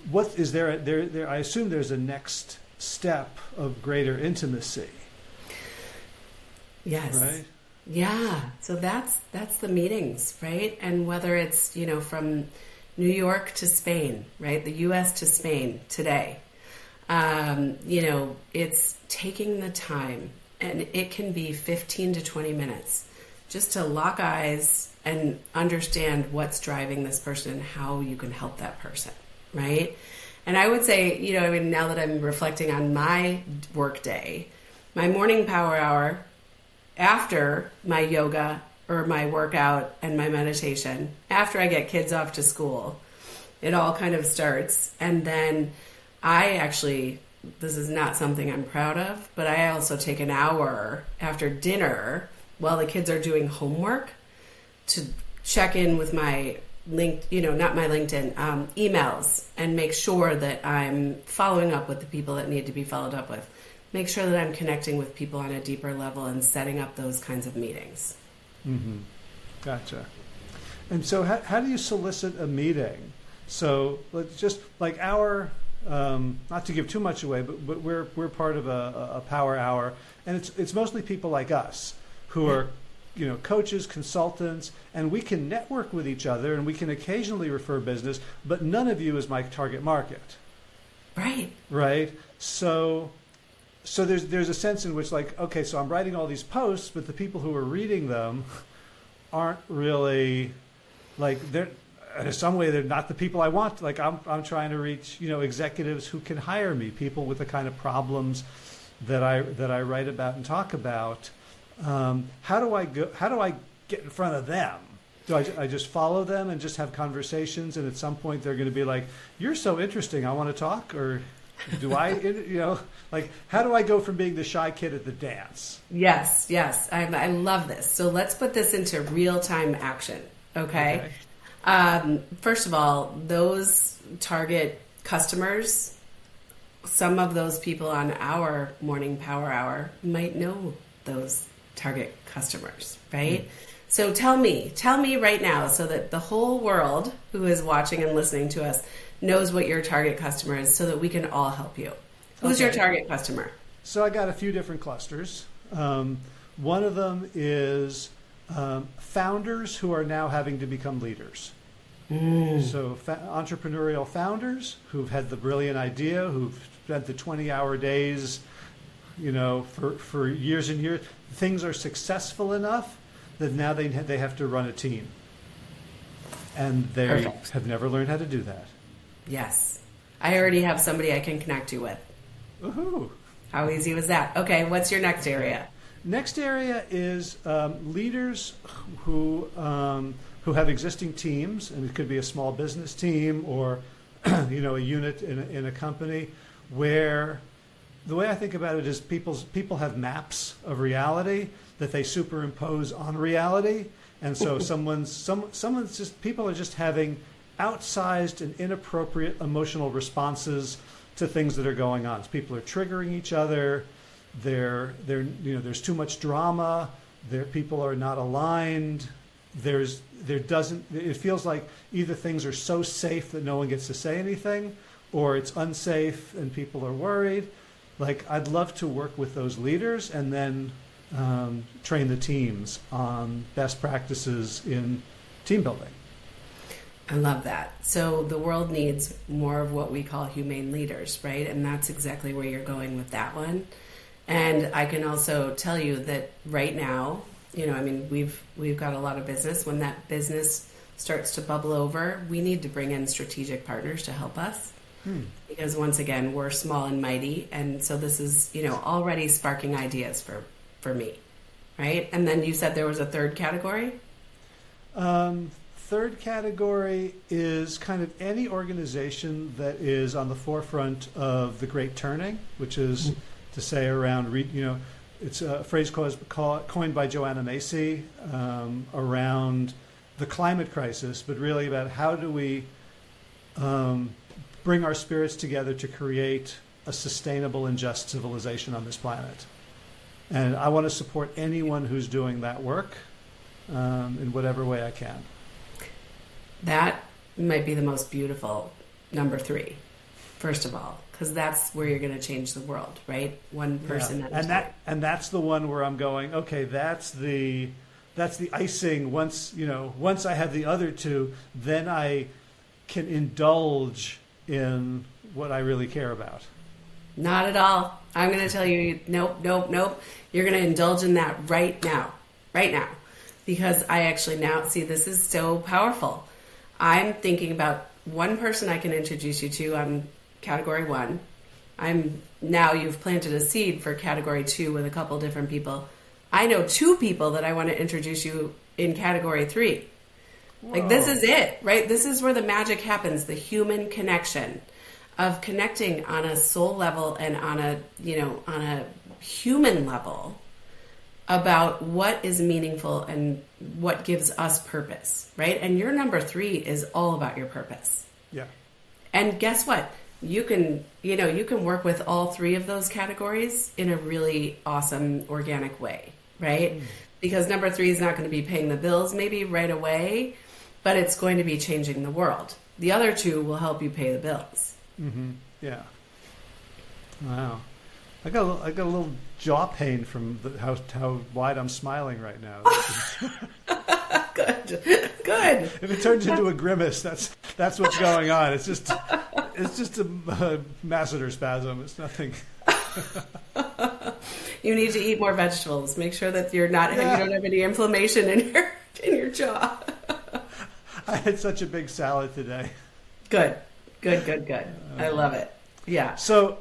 What is there? I assume there's a next step of greater intimacy. Yes. Right. Yeah. So that's the meetings, right? And whether it's from New York to Spain, right? The U.S. to Spain today. It's taking the time. And it can be 15 to 20 minutes just to lock eyes and understand what's driving this person and how you can help that person, right? And I would say, now that I'm reflecting on my work day, my morning power hour after my yoga or my workout and my meditation, after I get kids off to school, it all kind of starts. And then this is not something I'm proud of, but I also take an hour after dinner while the kids are doing homework to check in with my emails and make sure that I'm following up with the people that need to be followed up with. Make sure that I'm connecting with people on a deeper level and setting up those kinds of meetings. Mm-hmm. Gotcha. And so how do you solicit a meeting? So let's just like not to give too much away, but we're part of a Power Hour, and it's mostly people like us who are, coaches, consultants, and we can network with each other, and we can occasionally refer business, but none of you is my target market. Right. Right. So there's a sense in which, like, okay, so I'm writing all these posts, but the people who are reading them aren't really in some way, they're not the people I want. Like I'm trying to reach, executives who can hire me, people with the kind of problems that I write about and talk about. How do I get in front of them? Do I just follow them and just have conversations? And at some point, they're going to be like, "You're so interesting. I want to talk." Or do I, how do I go from being the shy kid at the dance? Yes. I love this. So let's put this into real-time action. Okay. First of all, those target customers, some of those people on our morning power hour might know those target customers, right? Mm. So tell me right now so that the whole world who is watching and listening to us knows what your target customer is so that we can all help you. Who's your target customer? So I got a few different clusters. One of them is founders who are now having to become leaders. So entrepreneurial founders who've had the brilliant idea, who've spent the 20-hour days, for years and years. Things are successful enough that now they have to run a team. And they Perfect. Have never learned how to do that. Yes. I already have somebody I can connect you with. Woohoo! How easy was that? Okay, what's your next area? Next area is leaders who have existing teams, and it could be a small business team or a unit in a company, where the way I think about it is people have maps of reality that they superimpose on reality, and so people are just having outsized and inappropriate emotional responses to things that are going on. So people are triggering each other. There's too much drama. People are not aligned. It feels like either things are so safe that no one gets to say anything, or it's unsafe and people are worried. Like, I'd love to work with those leaders and then train the teams on best practices in team building. I love that. So the world needs more of what we call humane leaders, right? And that's exactly where you're going with that one. And I can also tell you that right now, we've got a lot of business. When that business starts to bubble over, we need to bring in strategic partners to help us. Because once again, we're small and mighty. And so this is, already sparking ideas for me, right? And then you said there was a third category? Third category is kind of any organization that is on the forefront of the Great Turning, which is to say around, it's a phrase coined by Joanna Macy around the climate crisis, but really about how do we bring our spirits together to create a sustainable and just civilization on this planet. And I want to support anyone who's doing that work in whatever way I can. That might be the most beautiful number 3, first of all, because that's where you're going to change the world, right? One person at a time. And that's the one where I'm going, okay, that's the icing. Once I have the other two, then I can indulge in what I really care about. Not at all. I'm going to tell you, nope. You're going to indulge in that right now. Because I actually now see this is so powerful. I'm thinking about one person I can introduce you to on category 1. You've planted a seed for category 2 with a couple different people. I know 2 people that I want to introduce you in category 3. Whoa. Like, this is it, right? This is where the magic happens, the human connection of connecting on a soul level and on a human level about what is meaningful and what gives us purpose, right? And your number 3 is all about your purpose. Yeah. And guess what? You can work with all 3 of those categories in a really awesome, organic way, right? Because number 3 is not going to be paying the bills maybe right away, but it's going to be changing the world. The other 2 will help you pay the bills. Mm-hmm. Yeah. Wow. I got a little jaw pain from how wide I'm smiling right now. Good. If it turns into a grimace, that's what's going on. It's just a masseter spasm. It's nothing. You need to eat more vegetables. Make sure that you don't have any inflammation in your jaw. I had such a big salad today. Good. I love it. Yeah. So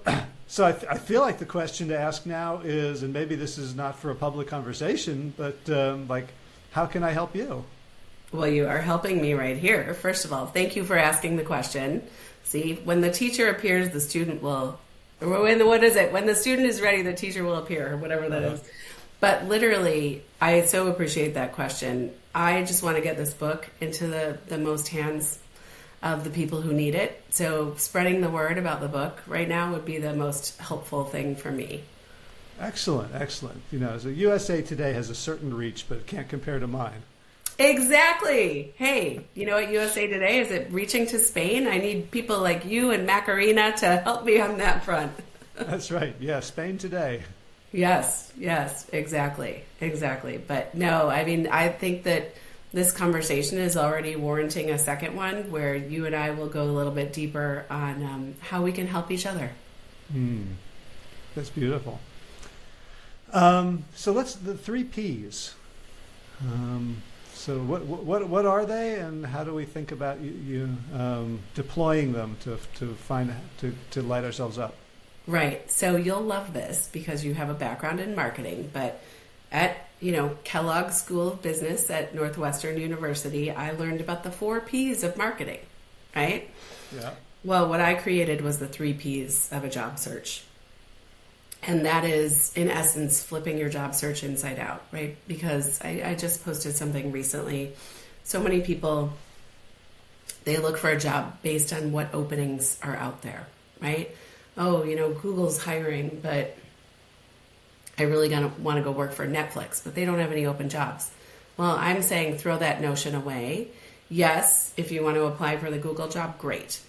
I feel like the question to ask now is, and maybe this is not for a public conversation, but how can I help you? Well, you are helping me right here. First of all, thank you for asking the question. See, when the teacher appears, the student will. When the student is ready, the teacher will appear, or whatever that is. But literally, I so appreciate that question. I just want to get this book into the most hands of the people who need it. So spreading the word about the book right now would be the most helpful thing for me. Excellent. So USA Today has a certain reach, but it can't compare to mine. Exactly. Hey, you know what USA Today is? It reaching to Spain? I need people like you and Macarena to help me on that front. That's right. Yeah, Spain Today. Yes, exactly. But no, I think that this conversation is already warranting a second one where you and I will go a little bit deeper on how we can help each other. That's beautiful. So the 3 Ps. So what are they, and how do we think about you deploying them to light ourselves up? Right. So you'll love this because you have a background in marketing, but at Kellogg School of Business at Northwestern University, I learned about the 4 Ps of marketing, right? Yeah. Well, what I created was the 3 Ps of a job search. And that is, in essence, flipping your job search inside out, right? Because I just posted something recently. So many people They look for a job based on what openings are out there, right? Oh, Google's hiring, but I really want to go work for Netflix, but they don't have any open jobs. Well, I'm saying throw that notion away. Yes, if you want to apply for the Google job, great.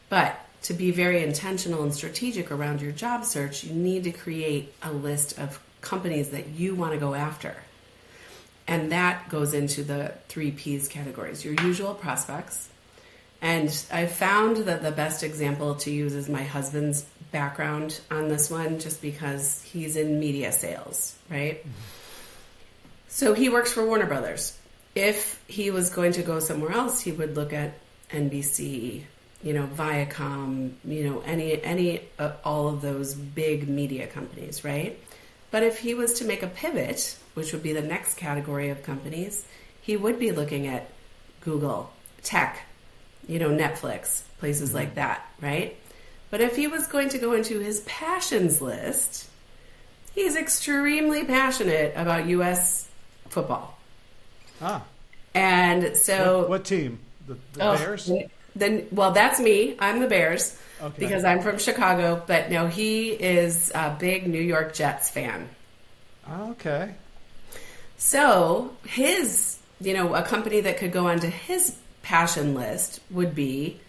But to be very intentional and strategic around your job search, you need to create a list of companies that you want to go after. And that goes into the 3 Ps categories, your usual prospects. And I found that the best example to use is my husband's background on this one, just because he's in media sales, right? Mm-hmm. So he works for Warner Brothers. If he was going to go somewhere else, he would look at NBC, Viacom, any all of those big media companies, right? But if he was to make a pivot, which would be the next category of companies, he would be looking at Google, tech, Netflix, places like that, right? But if he was going to go into his passions list, he's extremely passionate about U.S. football. Ah. And so... What team? The Bears? Well, that's me. I'm the Bears. Okay. Because I'm from Chicago. But no, he is a big New York Jets fan. Okay. So his, a company that could go onto his passion list would be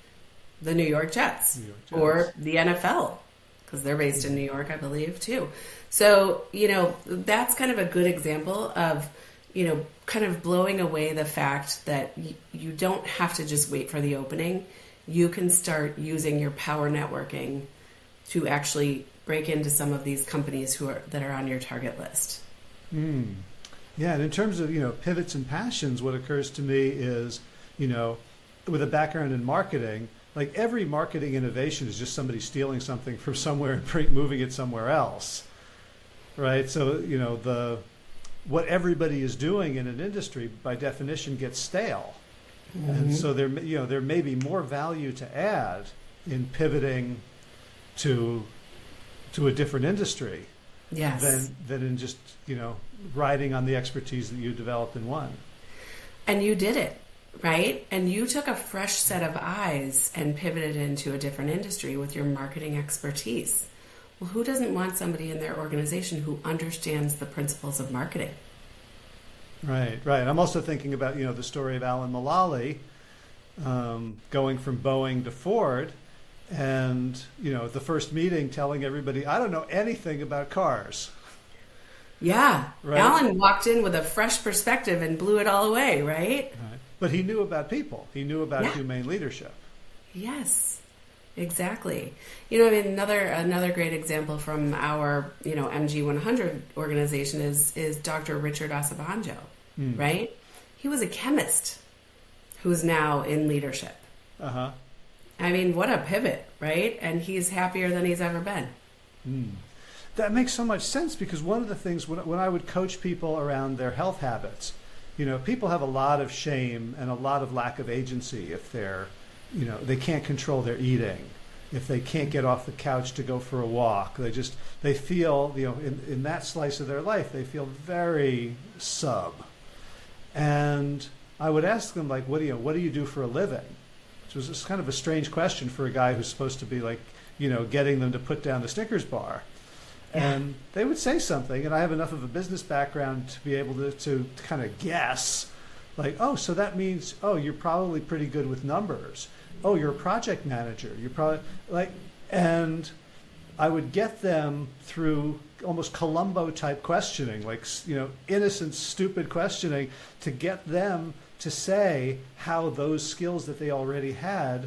the New York Jets. Or the NFL, because they're based in New York, I believe, too. So, that's kind of a good example of, kind of blowing away the fact that you don't have to just wait for the opening. You can start using your power networking to actually break into some of these companies that are on your target list. Yeah, and in terms of, pivots and passions, what occurs to me is, with a background in marketing, like every marketing innovation is just somebody stealing something from somewhere and moving it somewhere else, right? So, what everybody is doing in an industry, by definition, gets stale. Mm-hmm. And so there may be more value to add in pivoting to a different industry, yes, than in just riding on the expertise that you developed in one. And you did it, right? And you took a fresh set of eyes and pivoted into a different industry with your marketing expertise. Well, who doesn't want somebody in their organization who understands the principles of marketing? Right. I'm also thinking about, the story of Alan Mulally going from Boeing to Ford, and, the first meeting telling everybody, I don't know anything about cars. Yeah. Right? Alan walked in with a fresh perspective and blew it all away, right? But he knew about people. He knew about humane leadership. Yes. Exactly. Another great example from our, MG 100 organization is Dr. Richard Acebanjo, right? He was a chemist who's now in leadership. Uh-huh. What a pivot, right? And he's happier than he's ever been. That makes so much sense, because one of the things when I would coach people around their health habits, people have a lot of shame and a lot of lack of agency if they're they can't control their eating, if they can't get off the couch to go for a walk. They feel, in that slice of their life, they feel very sub. And I would ask them, like, what do you do for a living? Which was just kind of a strange question for a guy who's supposed to be like, getting them to put down the Snickers bar. And they would say something, and I have enough of a business background to be able to kind of guess, like, oh, so that means, oh, you're probably pretty good with numbers. Oh, you're a project manager. You're probably and I would get them through almost Columbo type questioning, like, innocent, stupid questioning, to get them to say how those skills that they already had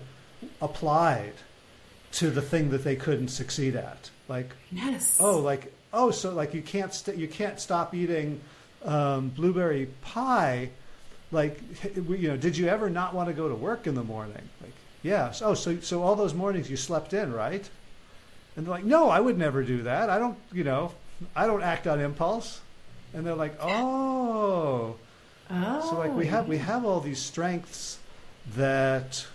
applied to the thing that they couldn't succeed at. Like, yes. So you can't stop eating blueberry pie. Like, did you ever not want to go to work in the morning? Like, yes. Oh, so all those mornings you slept in, right? And they're like, no, I would never do that. I don't act on impulse. And they're like, oh. So like we have all these strengths that,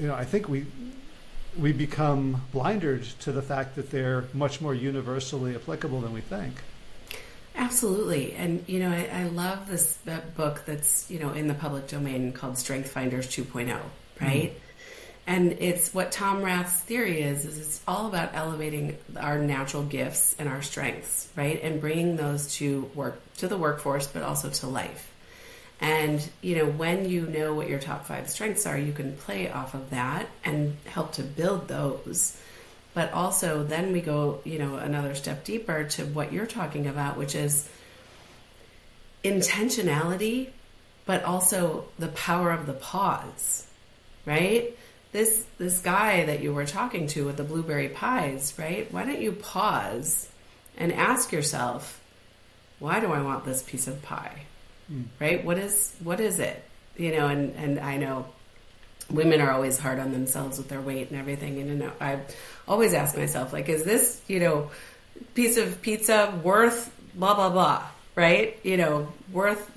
I think we become blinded to the fact that they're much more universally applicable than we think. Absolutely. And, I love that book that's, in the public domain called Strength Finders 2.0, right? And it's what Tom Rath's theory is it's all about elevating our natural gifts and our strengths, right? And bringing those to the workforce, but also to life. And, when you know what your top 5 strengths are, you can play off of that and help to build those. But also then we go, another step deeper to what you're talking about, which is intentionality, but also the power of the pause, right? This guy that you were talking to with the blueberry pies, right? Why don't you pause and ask yourself, why do I want this piece of pie? Right? What is it? And I know women are always hard on themselves with their weight and everything. And I always ask myself, like, is this, piece of pizza worth blah, blah, blah, right? Worth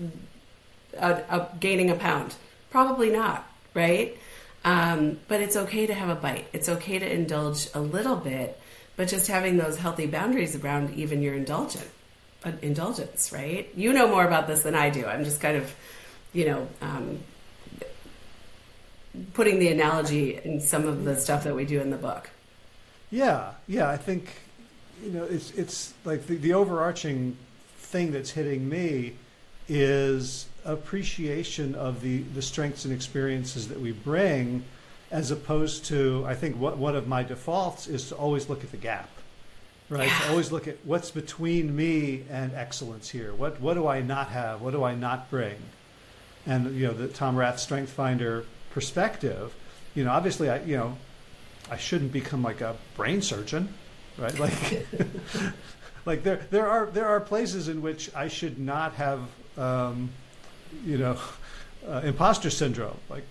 gaining a pound? Probably not, right? But it's okay to have a bite. It's okay to indulge a little bit, but just having those healthy boundaries around even your indulgence, right? You know more about this than I do. I'm just kind of, putting the analogy in some of the stuff that we do in the book. Yeah. I think, it's like the overarching thing that's hitting me is appreciation of the strengths and experiences that we bring, as opposed to, I think one of my defaults is to always look at the gap, right? Yeah. To always look at what's between me and excellence here. What do I not have? What do I not bring? And the Tom Rath Strength Finder perspective, obviously I shouldn't become like a brain surgeon, right? Like like there are places in which I should not have imposter syndrome. Like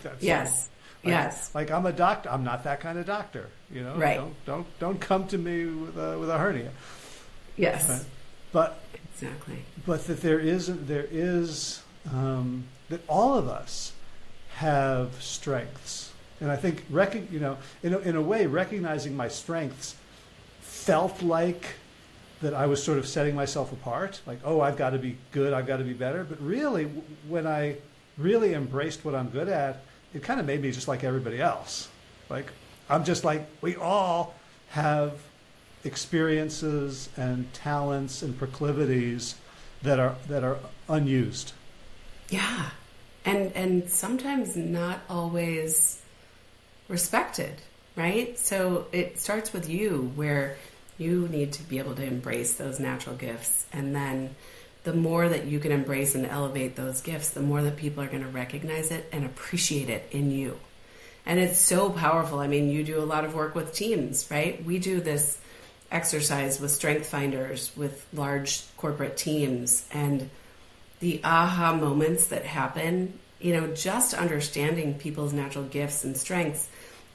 that's yes. Yes. Like I'm a doctor. I'm not that kind of doctor. Right. Don't come to me with a hernia. Yes. Right? But exactly. But that there is that all of us have strengths, and I think in a way recognizing my strengths felt like that I was sort of setting myself apart. Like, oh, I've got to be good. I've got to be better. But really, when I really embraced what I'm good at, it kind of made me just like everybody else. Like, I'm just like, we all have experiences and talents and proclivities that are unused. Yeah. And sometimes not always respected, right? So it starts with you, where you need to be able to embrace those natural gifts. And then the more that you can embrace and elevate those gifts, the more that people are going to recognize it and appreciate it in you. And it's so powerful. I mean, you do a lot of work with teams, right? We do this exercise with strength finders, with large corporate teams, and the aha moments that happen, just understanding people's natural gifts and strengths.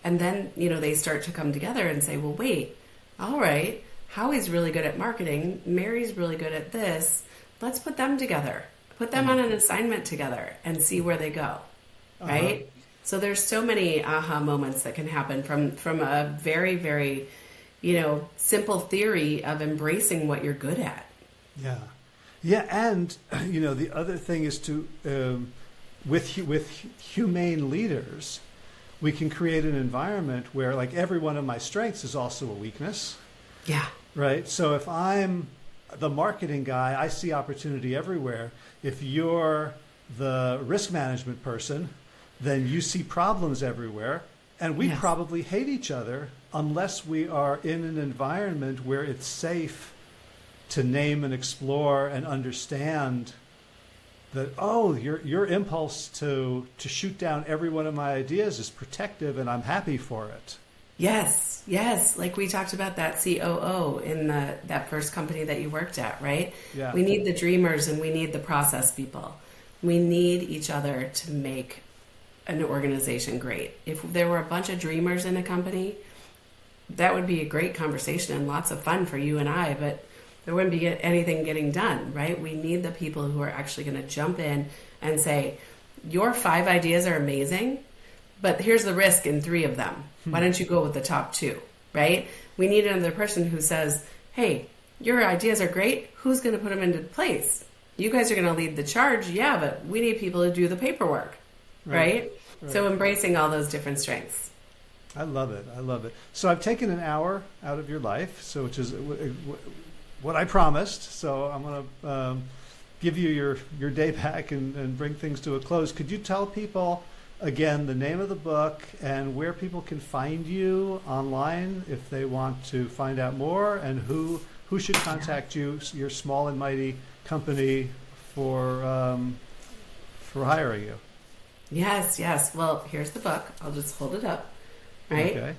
And then, they start to come together and say, well, wait, all right, Howie's really good at marketing. Mary's really good at this. Let's put them together. Put them on an assignment together and see where they go, right? Uh-huh. So there's so many aha moments that can happen from a very, very, simple theory of embracing what you're good at. Yeah. Yeah, and, the other thing is to, with humane leaders, we can create an environment where, like, every one of my strengths is also a weakness. Yeah. Right? So if I'm the marketing guy, I see opportunity everywhere. If you're the risk management person, then you see problems everywhere. And we probably hate each other unless we are in an environment where it's safe to name and explore and understand that, oh, your impulse to shoot down every one of my ideas is protective, and I'm happy for it. Yes. Like we talked about that COO in that first company that you worked at, right? Yeah. We need the dreamers and we need the process people. We need each other to make an organization great. If there were a bunch of dreamers in a company, that would be a great conversation and lots of fun for you and I, but there wouldn't be anything getting done, right? We need the people who are actually going to jump in and say, your 5 ideas are amazing, but here's the risk in 3 of them. Why don't you go with the top 2, right? We need another person who says, hey, your ideas are great. Who's going to put them into place? You guys are going to lead the charge. Yeah, but we need people to do the paperwork, right? So embracing all those different strengths. I love it. I love it. So I've taken an hour out of your life, so which is what I promised. So I'm going to give you your day back and bring things to a close. Could you tell people again the name of the book and where people can find you online if they want to find out more, and who should contact you, your small and mighty company, for hiring you? Yes. Well, here's the book. I'll just hold it up, right? Okay.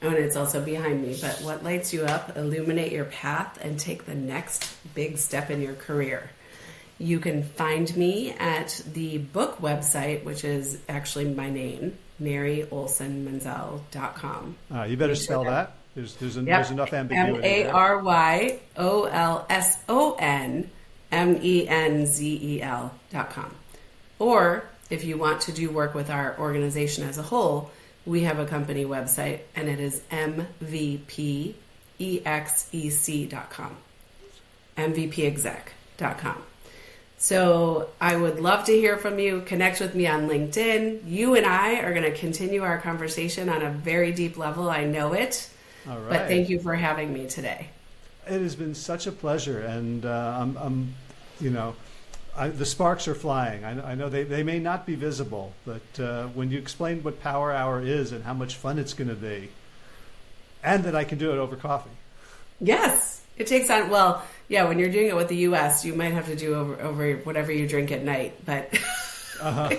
Oh, and it's also behind me. But What Lights You Up, Illuminate Your Path, and Take the Next Big Step in Your Career. You can find me at the book website, which is actually my name, MaryOlson-Menzel.com. You better spell that. There's enough ambiguity. MaryOlsonMenzel.com. Or if you want to do work with our organization as a whole, we have a company website, and it is mvpexec.com. mvpexec.com. So I would love to hear from you. Connect with me on LinkedIn. You and I are going to continue our conversation on a very deep level. I know it. All right. But thank you for having me today. It has been such a pleasure, and the sparks are flying. I know they may not be visible, but when you explained what Power Hour is and how much fun it's going to be, and that I can do it over coffee. Yes, it takes on. Well, yeah, when you're doing it with the U.S., you might have to do over whatever you drink at night. But Well,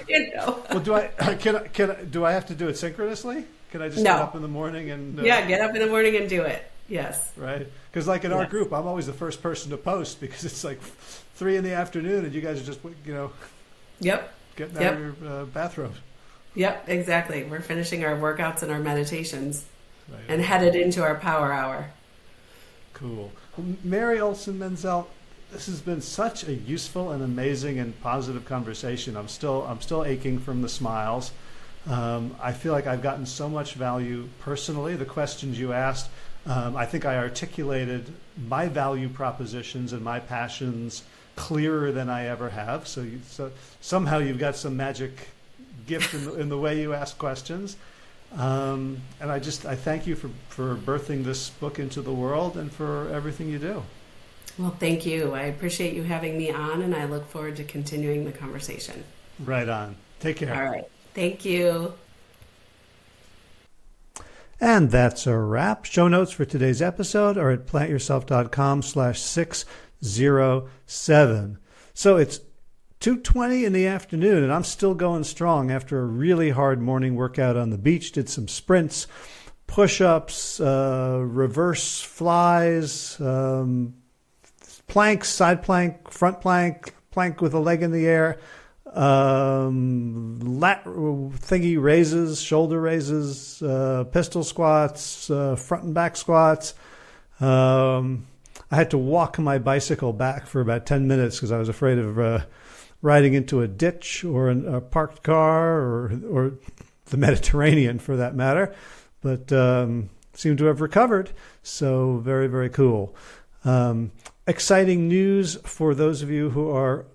do I have to do it synchronously? Can I just get up in the morning and get up in the morning and do it? Yes. Right. Because like in our group, I'm always the first person to post because it's like 3 p.m, and you guys are just getting out of your bathrobe. Yep, exactly. We're finishing our workouts and our meditations, and headed into our Power Hour. Cool. Well, Mary Olson-Menzel, this has been such a useful and amazing and positive conversation. I'm still aching from the smiles. I feel like I've gotten so much value personally. The questions you asked, I think I articulated my value propositions and my passions clearer than I ever have. So somehow you've got some magic gift in the way you ask questions. And I thank you for birthing this book into the world and for everything you do. Well, thank you. I appreciate you having me on, and I look forward to continuing the conversation. Right on. Take care. All right. Thank you. And that's a wrap. Show notes for today's episode are at plantyourself.com/607. So it's 2:20 in the afternoon, and I'm still going strong after a really hard morning workout on the beach. Did some sprints, push-ups, reverse flies, planks, side plank, front plank, plank with a leg in the air, thingy raises, shoulder raises, pistol squats, front and back squats. I had to walk my bicycle back for about 10 minutes because I was afraid of riding into a ditch or a parked car or the Mediterranean for that matter, but seem to have recovered. So very, very cool. Exciting news for those of you who are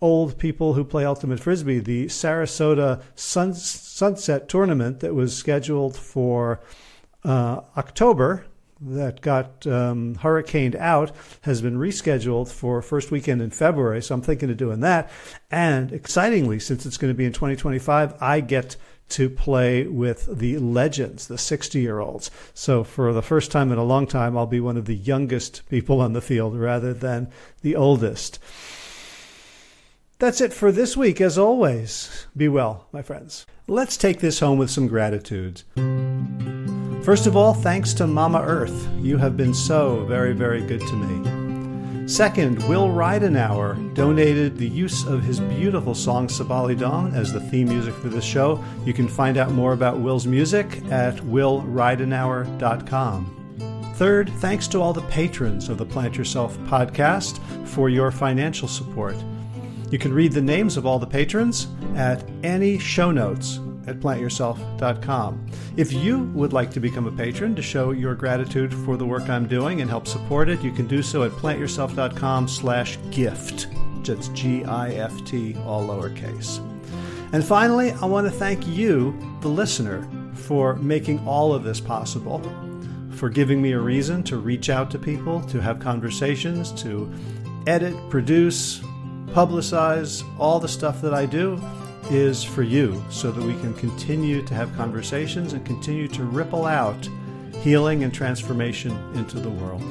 old people who play Ultimate Frisbee. The Sarasota Sunset Tournament that was scheduled for October that got hurricaned out has been rescheduled for first weekend in February. So I'm thinking of doing that. And excitingly, since it's going to be in 2025, I get to play with the legends, the 60-year-olds. So for the first time in a long time, I'll be one of the youngest people on the field rather than the oldest. That's it for this week. As always, be well, my friends. Let's take this home with some gratitudes. First of all, thanks to Mama Earth. You have been so very, very good to me. Second, Will Ridenauer donated the use of his beautiful song Sabali Dawn as the theme music for this show. You can find out more about Will's music at willridenauer.com. Third, thanks to all the patrons of the Plant Yourself podcast for your financial support. You can read the names of all the patrons at any show notes at plantyourself.com. If you would like to become a patron to show your gratitude for the work I'm doing and help support it, you can do so at plantyourself.com/gift. That's GIFT, all lowercase. And finally, I want to thank you, the listener, for making all of this possible, for giving me a reason to reach out to people, to have conversations, to edit, produce, publicize. All the stuff that I do is for you, so that we can continue to have conversations and continue to ripple out healing and transformation into the world.